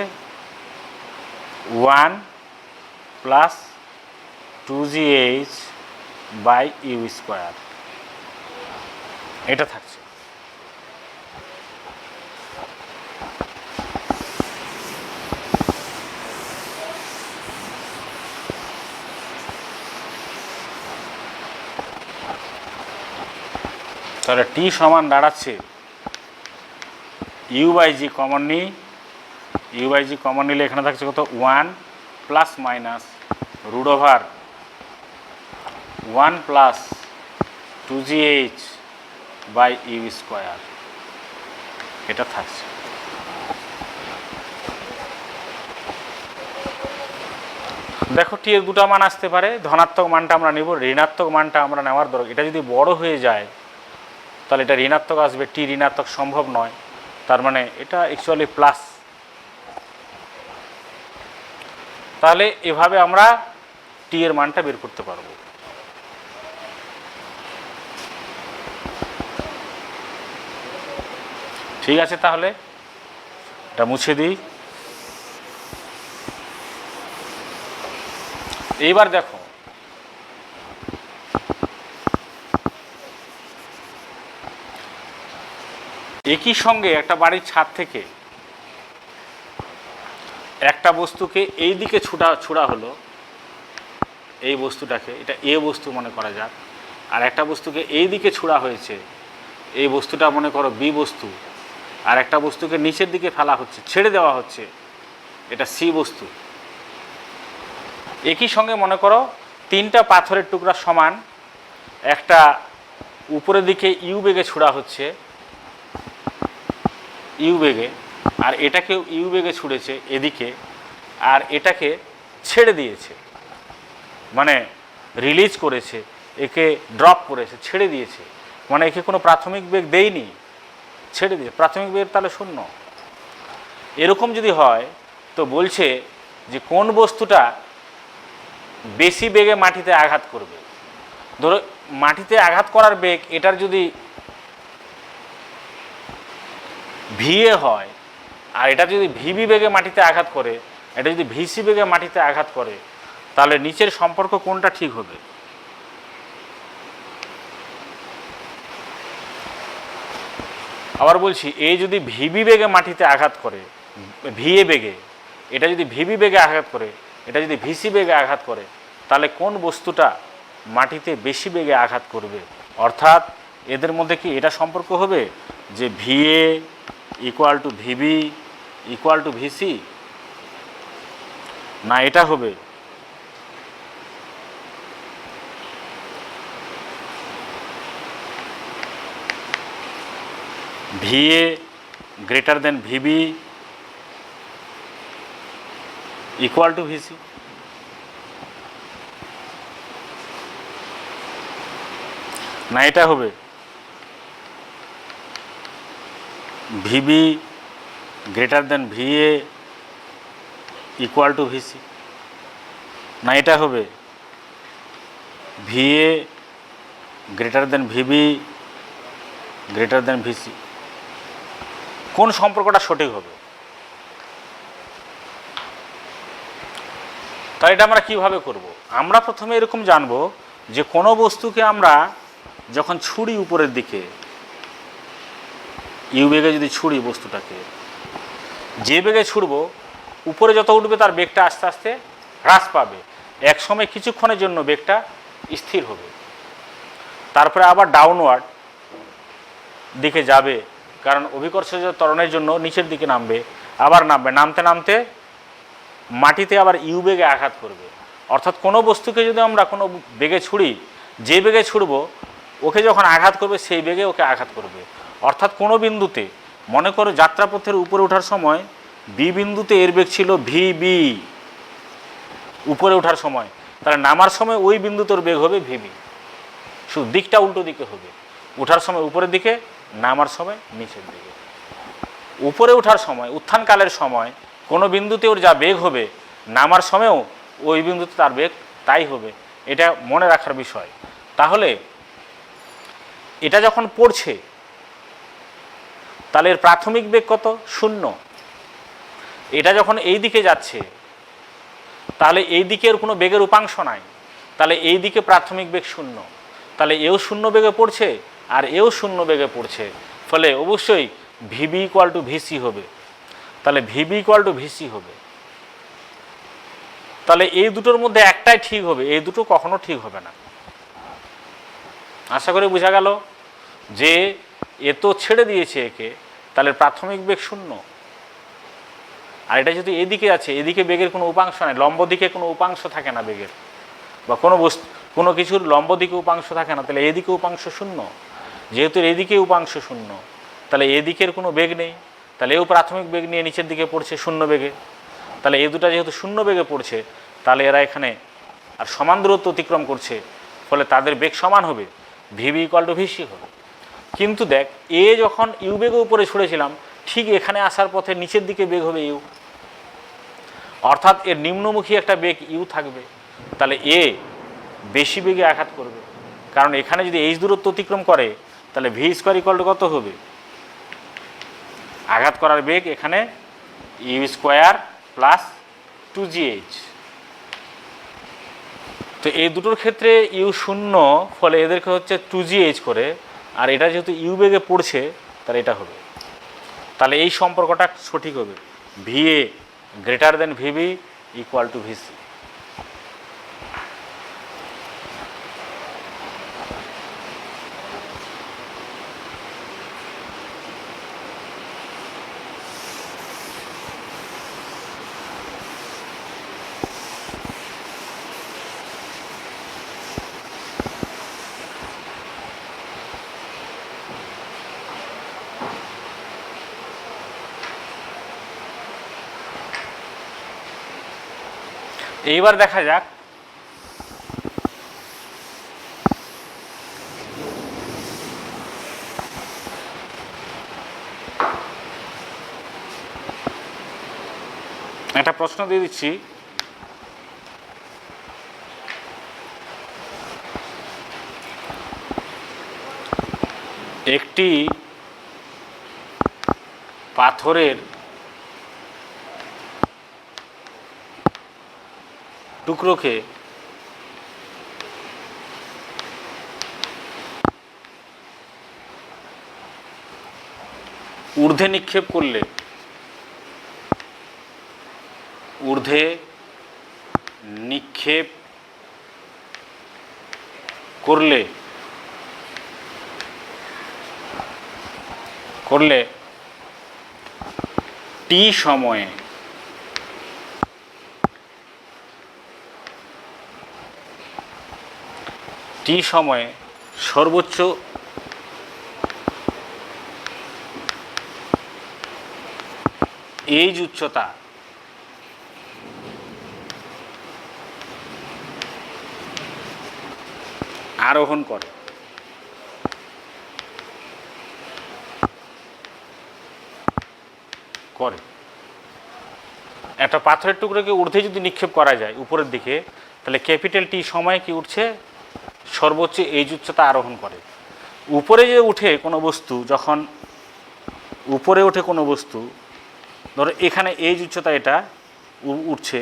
1 plus 2gh by u square, এটা থাকছে। তাহলে টি সমান দাঁড়াচ্ছে ইউ বাই জি কমন নিই, ইউ বাই জি কমন নিলে এখানে থাকছে কত 1 plus minus root over 1 plus 2gh by u square, এটা থাকছে। দেখো টি এর দুটো মান আসতে পারে, ধনাত্মক মানটা আমরা নেব, ঋণাত্মক মানটা আমরা নেওয়ার দরকার। এটা যদি বড় হয়ে যায় তাহলে এটা ঋণাত্মক আসবে, টি ঋণাত্মক সম্ভব নয়, তার মানে এটা অ্যাকচুয়ালি প্লাস। তাহলে এভাবে আমরা টি এর মানটা বের করতে পারবো। ঠিক আছে, তাহলে এটা মুছে দিই। এইবার দেখো একই সঙ্গে একটা বাড়ির ছাদ থেকে একটা বস্তুকে এই দিকে ছুড়া হলো, এই বস্তুটাকে, এটা এ বস্তু মনে করা যাক, আর একটা বস্তুকে এই দিকে ছুড়া হয়েছে, এই বস্তুটা মনে করো বি বস্তু, আর একটা বস্তুকে নিচের দিকে ফেলা হচ্ছে, ছেড়ে দেওয়া হচ্ছে, এটা সি বস্তু। একই সঙ্গে মনে করো 3টা পাথরের টুকরা সমান, একটা উপরের দিকে ইউ বেগে ছুড়া হচ্ছে, ইউ বেগে, আর এটাকেও ইউ বেগে ছুঁড়েছে এদিকে, আর এটাকে ছেড়ে দিয়েছে, মানে রিলিজ করেছে, একে ড্রপ করেছে, ছেড়ে দিয়েছে, মানে একে কোনো প্রাথমিক বেগ দেয়নি, ছেড়ে দিয়ে প্রাথমিক বেগ তাহলে 0। এরকম যদি হয় তো বলছে যে কোন বস্তুটা বেশি বেগে মাটিতে আঘাত করবে। ধরো মাটিতে আঘাত করার বেগ এটার যদি ভিএ হয়, আর এটা যদি ভিবি বেগে মাটিতে আঘাত করে, এটা যদি ভিসি বেগে মাটিতে আঘাত করে, তাহলে নিচের সম্পর্ক কোনটা ঠিক হবে? আবার বলছি, এই যদি ভিবি বেগে মাটিতে আঘাত করে, ভিএ বেগে, এটা যদি ভিবি বেগে আঘাত করে, এটা যদি ভিসি বেগে আঘাত করে, তাহলে কোন বস্তুটা মাটিতে বেশি বেগে আঘাত করবে? অর্থাৎ এদের মধ্যে কি এটা সম্পর্ক হবে যে v a equal to v b equal to v c, না এটা হবে v a greater than v b equal to v c? না এটা হবে v b greater than v a equal to v c? না এটা হবে v a greater than v b greater than v c? কোন সম্পর্কটা সঠিক হবে? তাই এটা আমরা কিভাবে করব? আমরা প্রথমে এরকম জানব যে কোনো বস্তুকে আমরা যখন ছুরি উপরের দিকে ইউ বেগে যদি ছুরি বস্তুটাকে, যে বেগে ছুড়ব উপরে যত উঠবে তার বেগটা আস্তে আস্তে হ্রাস পাবে, এক সময় কিছুক্ষণের জন্য বেগটা স্থির হবে, তারপরে আবার ডাউনওয়ার্ড দিকে যাবে, কারণ অভিকর্ষজ ত্বরণের জন্য নিচের দিকে নামবে, আবার নামবে, নামতে নামতে মাটিতে আবার ইউ বেগে আঘাত করবে। অর্থাৎ কোনো বস্তুকে যদি আমরা কোনো বেগে ছুড়ি, যে বেগে ছুড়ব ওকে যখন আঘাত করবে সেই বেগে ওকে আঘাত করবে। অর্থাৎ কোনো বিন্দুতে মনে করো যাত্রাপথের উপরে ওঠার সময় বি বিন্দুতে এর বেগ ছিল ভিবি উপরে ওঠার সময়, তাহলে নামার সময় ওই বিন্দুতে বেগ হবে ভিবি, শুধু দিকটা উল্টো দিকে হবে, ওঠার সময় উপরের দিকে, নামার সময় নিচের দিকে। উপরে ওঠার সময় উত্থানকালের সময় কোনো বিন্দুতে ওর যা বেগ হবে নামার সময়ও ওই বিন্দুতে তার বেগ তাই হবে, এটা মনে রাখার বিষয়। তাহলে এটা যখন পড়ছে তাহলে এর প্রাথমিক বেগ কত? 0। এটা যখন এই দিকে যাচ্ছে তাহলে এই দিকের কোনো বেগের উপাংশ নাই, তাহলে এই দিকে প্রাথমিক বেগ 0, তাহলে এও 0 বেগে পড়ছে আর এও 0 বেগে পড়ছে, ফলে অবশ্যই ভিবি ইকুয়াল টু ভিসি হবে। তাহলে ভিবি ইকুয়াল টু ভিসি হবে। তাহলে এই দুটোর মধ্যে একটাই ঠিক হবে, এই দুটো কখনো ঠিক হবে না। আশা করি বোঝা গেল যে এ তো ছেড়ে দিয়েছে একে, তাহলে প্রাথমিক বেগ 0, আর এটা যদি এদিকে আছে, এদিকে বেগের কোনো উপাংশ নাই, লম্ব দিকে কোনো উপাংশ থাকে না বেগের, বা কোনো বস্তু কোনো কিছুর লম্ব দিকে উপাংশ থাকে না, তাহলে এদিকে উপাংশ 0, যেহেতু এদিকে উপাংশ 0 তাহলে এদিকের কোনো বেগ নেই, তাহলে এও প্রাথমিক বেগ নিয়ে নিচের দিকে পড়ছে 0 বেগে, তাহলে এই দুটা যেহেতু 0 বেগে পড়ছে তাহলে এরা এখানে আর সমান দূরত্ব অতিক্রম করছে, ফলে তাদের বেগ সমান হবে, ভিবি ইকুয়াল টু ভিসি হবে। কিন্তু দেখ এ যখন ইউ বেগে উপরে ছুড়েছিলাম ঠিক এখানে আসার পথে নিচের দিকে বেগ হবে ইউ, অর্থাৎ এর নিম্নমুখী একটা বেগ ইউ থাকবে, তাহলে এ বেশি বেগে আঘাত করবে, কারণ এখানে যদি এইচ দূরত্ব অতিক্রম করে তাহলে ভি স্কোয়ার ইকুয়াল টু কত হবে? আঘাত করার বেগ এখানে ইউ স্কোয়ার প্লাস 2gh। তো এই দুটোর ক্ষেত্রে ইউ 0, ফলে এদেরকে হচ্ছে 2gh করে, আর এটা যেহেতু ইউ বেগে পড়ছে তাহলে এটা হবে। তাহলে এই সম্পর্কটা সঠিক হবে, v a greater than v b equal to v c. এইবার দেখা যাক একটা প্রশ্ন দিয়ে দিচ্ছি, একটি পাথরের টুকরোকে ঊর্ধ্বে নিক্ষেপ করলে করলে টি সময়ে সর্বোচ্চ এইজ উচ্চতা আরোহণ করে। একটা পাথরের টুকরোকে ঊর্ধ্বে যদি নিক্ষেপ করা যায় উপরের দিকে, তাহলে ক্যাপিটাল টি সময়ে কি উঠছে, সর্বোচ্চ এইজ উচ্চতা আরোহণ করে। উপরে যে উঠে কোনো বস্তু, যখন উপরে ওঠে কোনো বস্তু, ধরো এখানে এইজ উচ্চতা এটা উঠছে,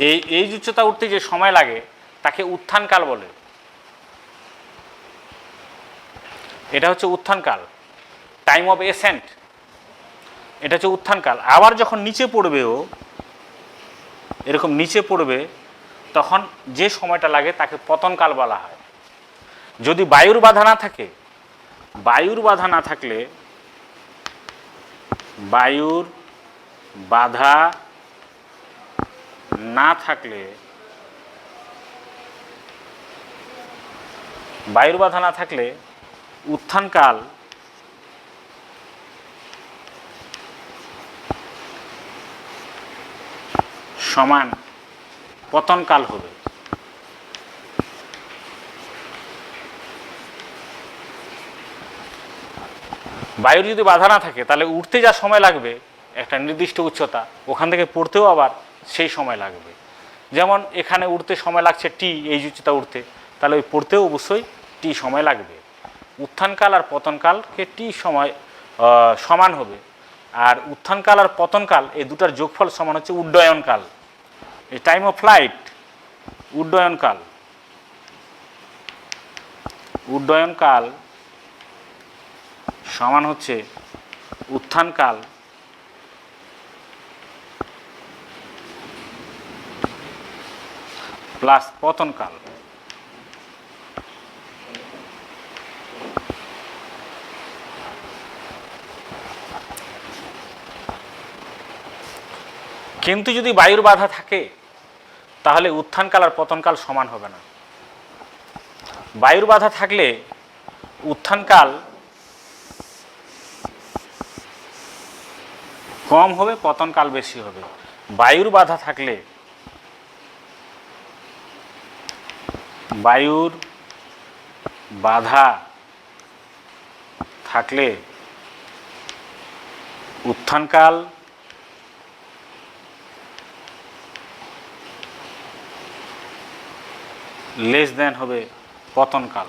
এই এইজ উচ্চতা উঠতে যে সময় লাগে তাকে উত্থানকাল বলে। এটা হচ্ছে উত্থানকাল, টাইম অফ এসেন্ট, এটা হচ্ছে উত্থানকাল। আবার যখন নিচে পড়বে, ও এরকম নিচে পড়বে, তখন যে সময়টা লাগে তাকে পতনকাল বলা হয়। যদি বায়ুর বাধা না থাকে, বায়ুর বাধা না থাকলে, বায়ুর বাধা না থাকলে, বায়ুর বাধা না থাকলে উত্থানকাল সমান পতনকাল হবে। বায়ুর যদি বাধা না থাকে তাহলে উঠতে যা সময় লাগবে একটা নির্দিষ্ট উচ্চতা, ওখান থেকে পড়তেও আবার সেই সময় লাগবে। যেমন এখানে উঠতে সময় লাগছে টি, এই উচ্চতা উঠতে, তাহলে ওই পড়তেও অবশ্যই টি সময় লাগবে। উত্থানকাল আর পতনকালকে টি সময় সমান হবে। আর উত্থানকাল আর পতনকাল এই দুটার যোগফল সমান হচ্ছে উড্ডয়নকাল, এই টাইম অফ ফ্লাইট। উড্ডয়নকাল, উড্ডয়নকাল সমান হচ্ছে উত্থানকাল প্লাস পতনকাল। কিন্তু যদি বায়ুর বাধা থাকে তাহলে উত্থানকাল আর পতনকাল সমান হবে না। বায়ুর বাধা থাকলে উত্থানকাল কম হবে, পতনকাল বেশি হবে। বায়ুর বাধা থাকলে, বায়ুর বাধা থাকলে উত্থানকাল লেস দেন হবে পতনকাল।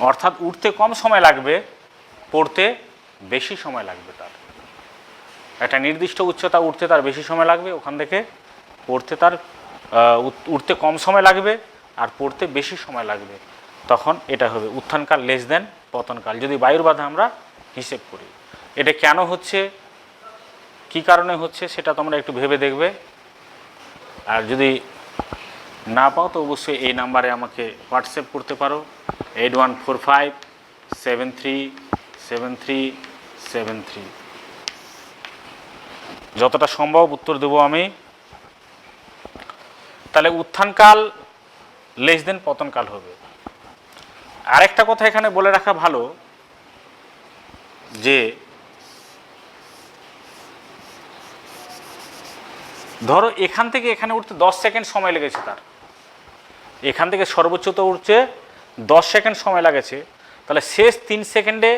অর্থাৎ উঠতে কম সময় লাগবে, পড়তে বেশি সময় লাগবে। তার একটা নির্দিষ্ট উচ্চতা উঠতে তার বেশি সময় লাগবে, ওখান থেকে পড়তে তার উঠতে কম সময় লাগবে আর পড়তে বেশি সময় লাগবে। তখন এটা হবে উত্থানকাল লেস দেন পতনকাল, যদি বায়ুর বাধা আমরা হিসেব করি। এটা কেন হচ্ছে, কি কারণে হচ্ছে, সেটা তোমরা একটু ভেবে দেখবে। আর যদি না পাও তো অবশ্যই এই নাম্বারে আমাকে হোয়াটসঅ্যাপ করতে পারো, 8145737373। যতটা সম্ভব উত্তর দেবো আমি। তাহলে উত্থানকাল লেস দেন পতনকাল হবে। আরেকটা কথা এখানে বলে রাখা ভালো যে ধরো এখান থেকে এখানে উঠতে 10 সেকেন্ড সময় লেগেছে, তার এখান থেকে সর্বোচ্চ তো উঠছে 10 সেকেন্ড সময় লাগেছে, তাহলে শেষ 3 সেকেন্ডে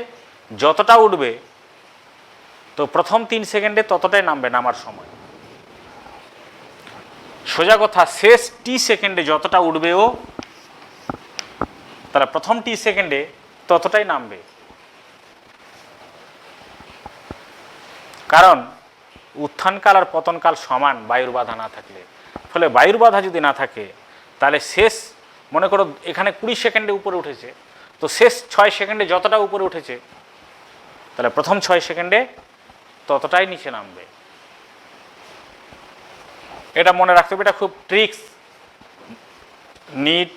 যতটা উঠবে তো প্রথম 3 সেকেন্ডে ততটাই নামবে, নামার সময়। সোজা কথা, শেষ টি সেকেন্ডে যতটা উঠবে ও, তাহলে প্রথম টি সেকেন্ডে ততটাই নামবে। কারণ উত্থানকাল আর পতনকাল সমান বায়ুর বাধা না থাকলে। ফলে বায়ুর বাধা যদি না থাকে তাহলে শেষ, মনে করো এখানে 20 সেকেন্ডে উপরে উঠেছে, তো শেষ 6 সেকেন্ডে যতটা উপরে উঠেছে তাহলে প্রথম 6 সেকেন্ডে ততটাই নিচে নামবে। এটা মনে রাখতে হবে, এটা খুব ট্রিক্স। নিট,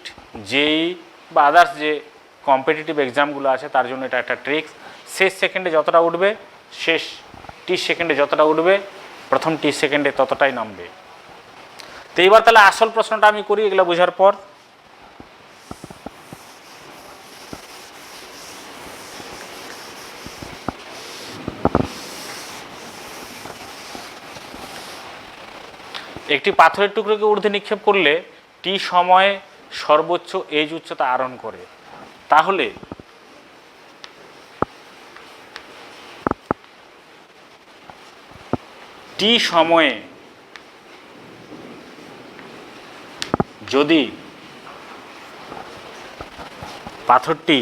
জেই বা আদার্স যে কম্পিটিটিভ এক্সামগুলো আছে তার জন্য এটা একটা ট্রিক্স। শেষ সেকেন্ডে যতটা উঠবে, শেষ 30 সেকেন্ডে যতটা উঠবে, প্রথম 30 সেকেন্ডে ততটাই নামবে। তো এইবার তাহলে আসল প্রশ্নটা আমি করি এগুলো বোঝার পর। একটি পাথরের টুকরোকে ঊর্ধ্বে নিক্ষেপ করলে টি সময়ে সর্বোচ্চ এইচ উচ্চতা আরোহণ করে, তাহলে টি সময়ে যদি পাথরটি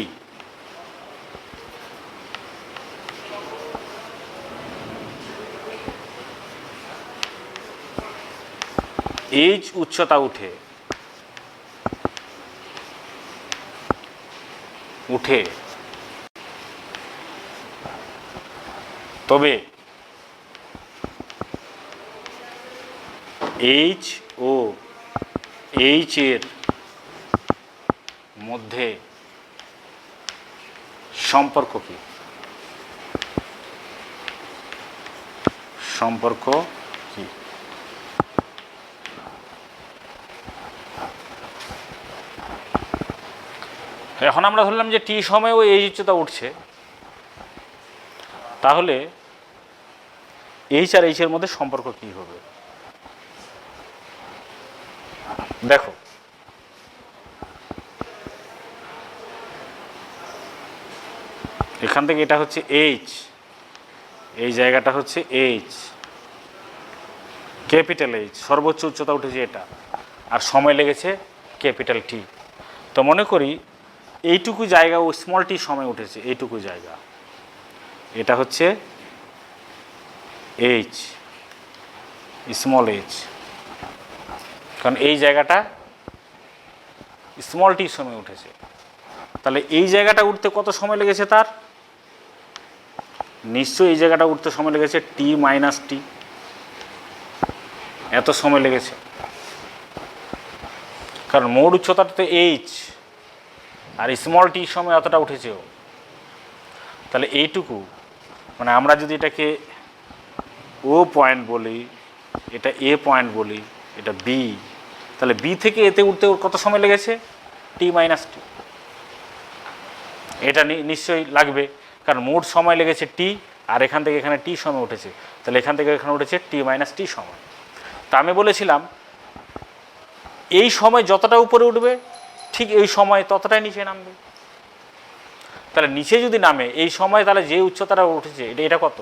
এইচ উচ্চতা উঠে তবে এইচ ও এইচ এর মধ্যে সম্পর্ক কি? সম্পর্ক কি? এখন আমরা ধরলাম যে টি সময়েও এইচ উচ্চতা উঠছে, তাহলে এইচ আর এইচ এর মধ্যে সম্পর্ক কি হবে? দেখো, এখান থেকে এটা হচ্ছে এইচ, এই জায়গাটা হচ্ছে এইচ, ক্যাপিটাল এইচ, সর্বোচ্চ উচ্চতা উঠেছে এটা, আর সময় লেগেছে ক্যাপিটাল টি। তো মনে করি এইটুকু জায়গা ও স্মল টি সময় উঠেছে, এইটুকু জায়গা, এটা হচ্ছে এইচ, স্মল এইচ, কারণ এই জায়গাটা স্মল টি সময় উঠেছে। তাহলে এই জায়গাটা উঠতে কত সময় লেগেছে তার? নিশ্চয়ই এই জায়গাটা উঠতে সময় লেগেছে টি মাইনাস টি, এত সময় লেগেছে, কারণ মোট উচ্চতাটা তো এইচ আর স্মল টি সময় অতটা উঠেছে। তাহলে এইটুকু, মানে আমরা যদি এটাকে ও পয়েন্ট বলি, এটা এ পয়েন্ট বলি, এটা বি, তাহলে বি থেকে এতে উঠতে ওর কত সময় লেগেছে? টি মাইনাস টি। এটা নিশ্চয়ই লাগবে, কারণ মোট সময় লেগেছে টি, আর এখান থেকে এখানে টি সময় উঠেছে, তাহলে এখান থেকে এখানে উঠেছে টি মাইনাস টি সময়। তা আমি বলেছিলাম এই সময় যতটা উপরে উঠবে ঠিক এই সময় ততটাই নিচে নামবে। তাহলে নিচে যদি নামে এই সময়, তাহলে যে উচ্চতাটা উঠেছে এটা কত?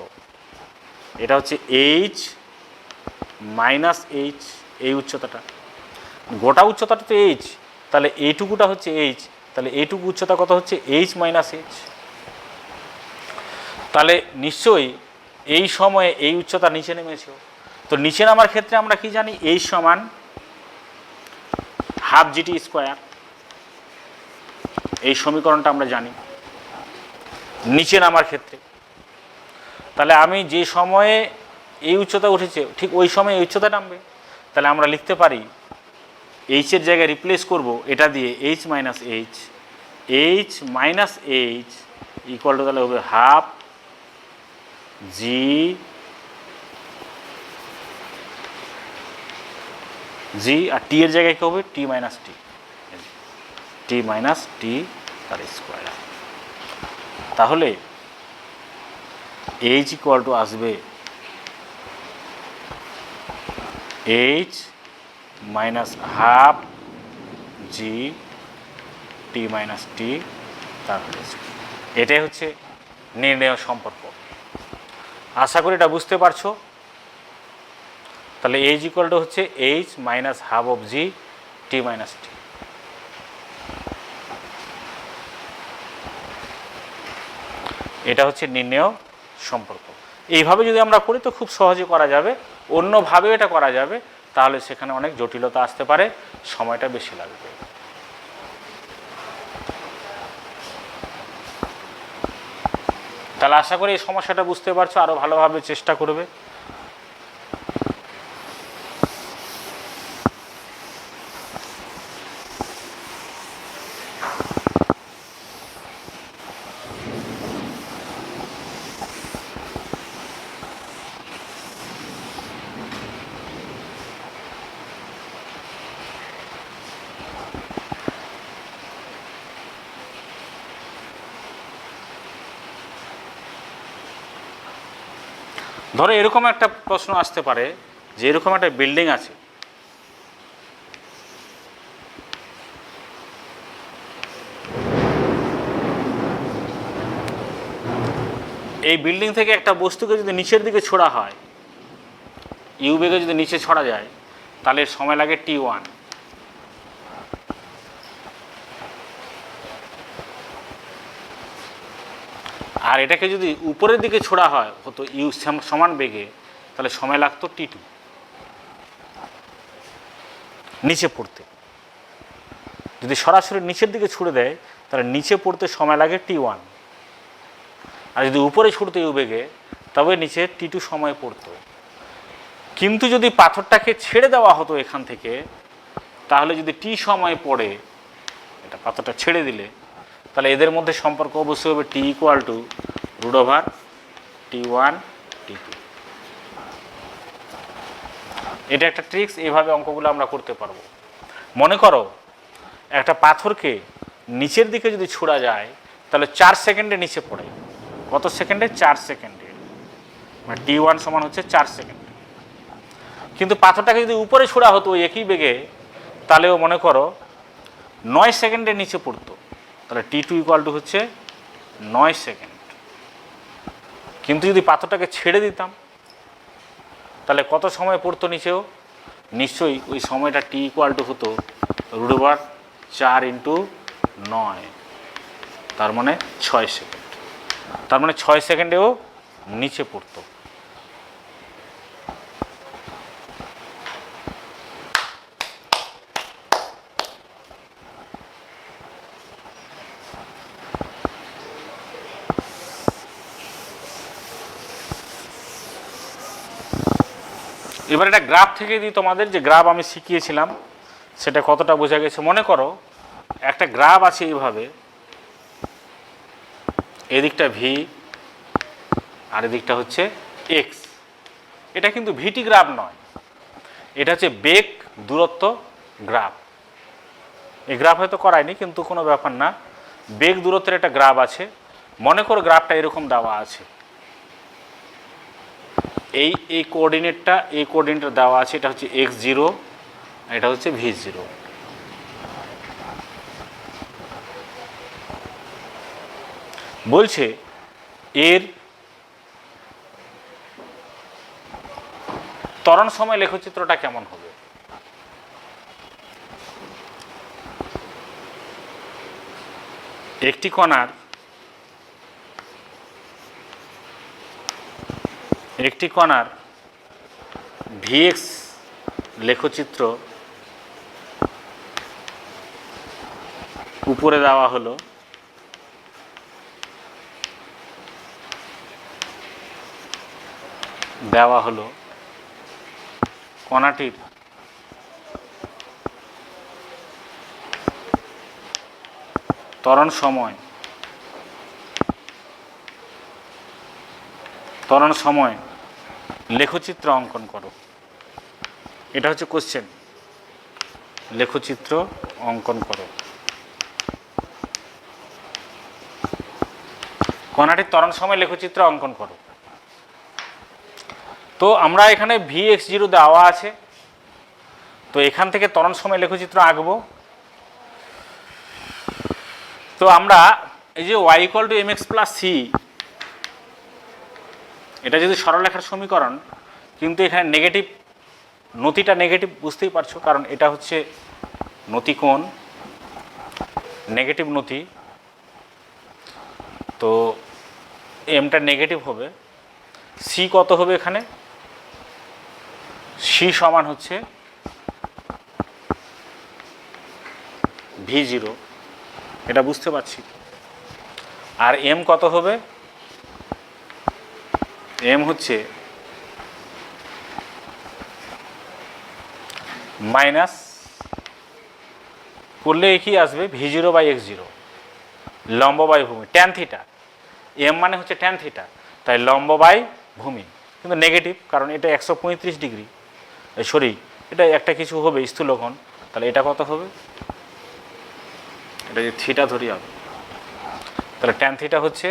এটা হচ্ছে এইচ মাইনাস এইচ, এই উচ্চতাটা, গোটা উচ্চতাটা তো এইচ, তাহলে এইটুকুটা হচ্ছে এইচ, তাহলে এইটুকু উচ্চতা কত হচ্ছে? H minus H. তাহলে নিশ্চয়ই এই সময়ে এই উচ্চতা নিচে নেমেছে। তো নিচে নামার ক্ষেত্রে আমরা কি জানি? এইচ সমান হাফ জিটি স্কোয়ার, এই সমীকরণটা আমরা জানি নিচে নামার ক্ষেত্রে। তাহলে আমি যে সময়ে এই উচ্চতা উঠেছে ঠিক ওই সময় এই উচ্চতা নামবে। তাহলে আমরা লিখতে পারি এইচের জায়গায় রিপ্লেস করব এটা দিয়ে H minus H, H minus h equal two তাহলে হবে হাফ জি জি, আর টি এর জায়গায় কী হবে? টি মাইনাস টি, টি মাইনাস টি তার স্কোয়ার। তাহলে এইচ ইকুয়াল টু আসবে এইচ মাইনাস হাফ জি টি মাইনাস টি তারপরে। এটাই হচ্ছে নির্ণেয় সম্পর্ক। আশা করি এটা বুঝতে পারছো। তাহলে এইচ ইকুয়াল টু হচ্ছে H minus half of G T minus T. এটা হচ্ছে নির্ণেয় সম্পর্ক। এইভাবে যদি আমরা করি তো খুব সহজে করা যাবে, অন্যভাবেও এটা করা যাবে, তাহলে সেখানে অনেক জটিলতা আসতে পারে, সময়টা বেশি লাগবে। তাহলে আশা করি এই সমস্যাটা বুঝতে পারছো, আরও ভালোভাবে চেষ্টা করবে। ধরো এরকম একটা প্রশ্ন আসতে পারে যে এরকম একটা বিল্ডিং আছে, এই বিল্ডিং থেকে একটা বস্তুকে যদি নিচের দিকে ছোড়া হয়, ইউ বেগে যদি নিচে ছড়া যায়, তাহলে সময় লাগে t1। আর এটাকে যদি উপরের দিকে ছোড়া হয় হতো ইউ সমান বেগে, তাহলে সময় লাগতো t2 নিচে পড়তে। যদি সরাসরি নিচের দিকে ছুড়ে দেয় তাহলে নিচে পড়তে সময় লাগে t1, আর যদি উপরে ছুটতে ইউ বেগে তবে নিচে t2 সময় পড়তো। কিন্তু যদি পাথরটাকে ছেড়ে দেওয়া হতো এখান থেকে, তাহলে যদি টি সময় পড়ে, এটা পাথরটা ছেড়ে দিলে, তাহলে এদের মধ্যে সম্পর্ক অবশ্যই হবে t equal two √t1 t2। এটা একটা ট্রিক্স, এইভাবে অঙ্কগুলো আমরা করতে পারবো। মনে করো একটা পাথরকে নিচের দিকে যদি ছোড়া যায় তাহলে 4 সেকেন্ডে নিচে পড়ে। কত সেকেন্ডে? 4 সেকেন্ডে, মানে t1 সমান হচ্ছে 4 সেকেন্ড। কিন্তু পাথরটাকে যদি উপরে ছোড়া হতো ওই একই বেগে, তাহলেও মনে করো 9 সেকেন্ডে নিচে পড়তো, তাহলে t2 ইকুয়াল টু হচ্ছে 9 সেকেন্ড। কিন্তু যদি পাথরটাকে ছেড়ে দিতাম তাহলে কত সময় পড়তো নিচেও? নিশ্চয়ই ওই সময়টা t ইকুয়াল টু হতো √4 × 9, তার মানে 6 সেকেন্ড। তার মানে 6 সেকেন্ডেও নিচে পড়তো। এবার একটা গ্রাফ থেকে দিই তোমাদের, যে গ্রাফ আমি শিখিয়েছিলাম সেটা কতটা বোঝা গেছে। মনে করো একটা গ্রাফ আছে এইভাবে, এদিকটা ভি আর এদিকটা হচ্ছে এক্স। এটা কিন্তু ভিটি গ্রাফ নয়, এটা হচ্ছে বেগ দূরত্ব গ্রাফ। এই গ্রাফ হয়তো করায়নি, কিন্তু কোনো ব্যাপার না। বেগ দূরত্বের একটা গ্রাফ আছে। মনে করো গ্রাফটা এরকম দেওয়া আছে, এই কোঅর্ডিনেটটা দেওয়া আছে, এটা হচ্ছে x0, এটা হচ্ছে v0। বলছে এর ত্বরণ সময় লেখচিত্রটা কেমন হবে। একটি কণার vx লেখচিত্র উপরে দেওয়া হলো, কণাটির ত্বরণ সময় লেখচিত্র অঙ্কন করো। এটা হচ্ছে কোশ্চেন, লেখচিত্র অঙ্কন করো। কণাটির ত্বরণ সময় লেখচিত্র অঙ্কন করো। তো আমরা এখানে vx0 দেওয়া আছে, তো এখান থেকে ত্বরণ সময় লেখচিত্র আঁকবো। তো আমরা এই যে y = mx + c, এটা যদি সরলরেখার সমীকরণ, কিন্তু এখানে নেগেটিভ, নতিটা নেগেটিভ, বুঝতেই পারছো, কারণ এটা হচ্ছে নতিকোণ, নেগেটিভ নতি। তো এমটা নেগেটিভ হবে। সি কত হবে এখানে? সি সমান হচ্ছে v0, এটা বুঝতে পারছি। আর এম কত হবে? এম হচ্ছে মাইনাস করলে কি আসবে? v0/x0, লম্ব বাই ভূমি, ট্যান থিটা। এম মানে হচ্ছে ট্যান থিটা, তাই লম্ব বাই ভূমি, কিন্তু নেগেটিভ, কারণ এটা 135 ডিগ্রি। সরি, এটা একটা কিছু হবে স্থূলকোণ, তাহলে এটা কত হবে? এটা যে থিটা ধরি হবে, তাহলে ট্যান থিটা হচ্ছে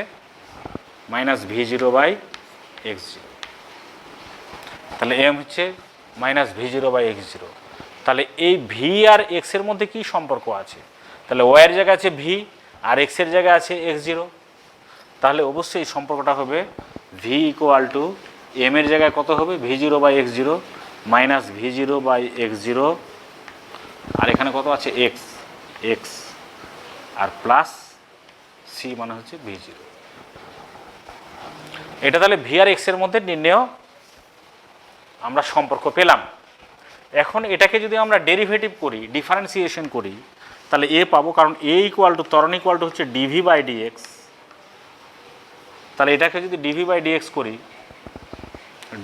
-v0/x0। তাহলে এম হচ্ছে minus V zero by x zero. তাহলে এই ভি আর এক্সের মধ্যে কি সম্পর্ক আছে? তাহলে ওয়াইয়ের জায়গায় আছে ভি আর এক্সের জায়গায় আছে এক্স জিরো। তাহলে অবশ্যই এই সম্পর্কটা হবে ভি ইকুয়াল টু এম এর জায়গায় কত হবে V zero by x zero minus V zero by x zero, আর এখানে কত আছে এক্স, এক্স আর প্লাস সি মানে হচ্ছে ভি জিরো। এটা তাহলে ভি আর এক্সের মধ্যে নির্ণেয় আমরা সম্পর্ক পেলাম। এখন এটাকে যদি আমরা ডেরিভেটিভ করি, ডিফারেন্সিয়েশন করি, তাহলে এ পাবো, কারণ এ ইকুয়াল টু ত্বরণ ইকুয়াল টু হচ্ছে ডিভি বাই ডিএক্স। তাহলে এটাকে যদি ডিভি বাই ডিএক্স করি,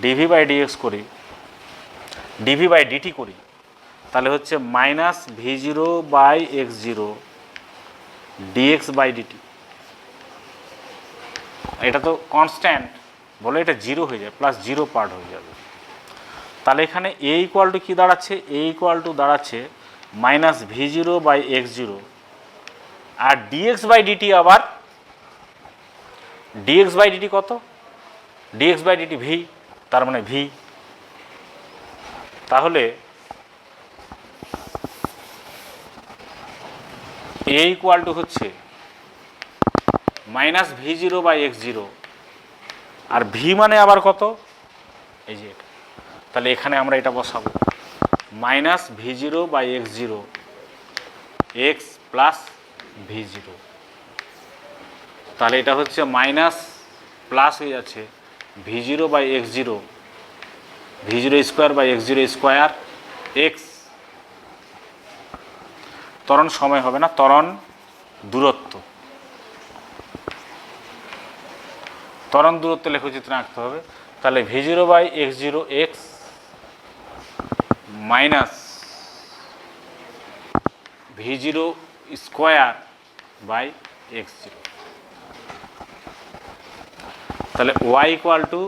ডিভি বাই ডিএক্স করি, ডিভি বাই ডিটি করি, তাহলে হচ্ছে minus V zero by x zero d x by d t. এটা তো কনস্ট্যান্ট বলে এটা জিরো হয়ে যায়, প্লাস জিরো পার্ট হয়ে যাবে। তাহলে এখানে এ ইকুয়াল টু কী দাঁড়াচ্ছে? এ ইকুয়াল টু দাঁড়াচ্ছে minus V zero by x zero, আর ডিএক্স বাই ডিটি আবার ডিএক্স বাই ডিটি কত? ডিএক্স বাই ডিটি ভি, তার মানে ভি। তাহলে এ ইকুয়াল টু হচ্ছে minus V zero by x zero, আর ভি মানে আবার কত? এই যে এটা। তাহলে এখানে আমরা এটা বসাবো minus V zero by x zero x plus v zero. তাহলে এটা হচ্ছে মাইনাস প্লাস হয়ে যাচ্ছে v zero by x zero, v zero square by x zero square x. ত্বরণ সময় হবে না, ত্বরণ দূরত্ব। ত্বরণ দূরত্ব লেখচিত্রে আঁকতে হবে। তাহলে V zero by x zero X minus V zero square by x zero. তাহলে Y equal to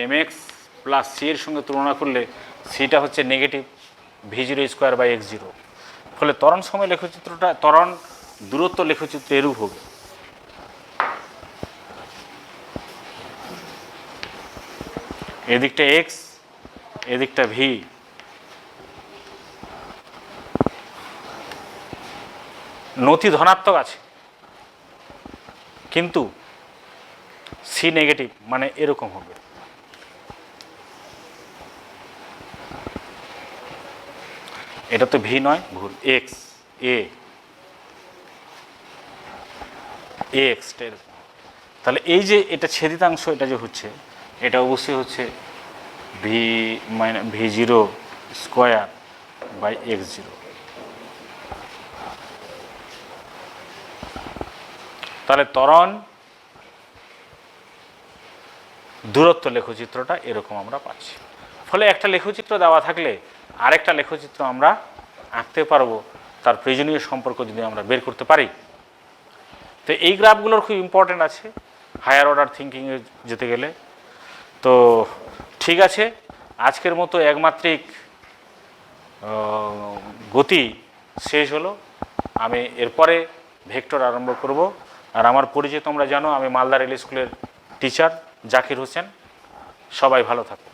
M X plus C এর সঙ্গে তুলনা করলে সিটা হচ্ছে negative V zero square by x zero. ফলে ত্বরণ সময় লেখচিত্রটা, ত্বরণ দূরত্ব লেখচিত্র এরূপ হবে। এদিকটা এক্স, এদিকটা ভি। নতি ধনাত্মক আছে কিন্তু সি নেগেটিভ, মানে এরকম হবে। এটা তো ভি নয়, ভুল, এক্স, এ এক্স। তাহলে এই যে এটা ছেদিতাংশ, এটা যে হচ্ছে, এটা অবশ্যই হচ্ছে V minus V zero square by x zero. তাহলে ত্বরণ দূরত্ব লেখচিত্রটা এরকম আমরা পাচ্ছি। ফলে একটা লেখচিত্র দেওয়া থাকলে আরেকটা লেখচিত্র আমরা আঁকতে পারবো, তার প্রয়োজনীয় সম্পর্ক যদি আমরা বের করতে পারি। তো এই গ্রাফগুলোর খুব ইম্পর্টেন্ট আছে হায়ার অর্ডার থিঙ্কিংয়ে যেতে গেলে। তো ঠিক আছে, আজকের মতো একমাত্রিক গতি শেষ হলো। আমি এরপরে ভেক্টর আরম্ভ করব। আর আমার পরিচয় তোমরা জানো, আমি মালদা রেল স্কুলের টিচার জাকির হোসেন। সবাই ভালো থাকো।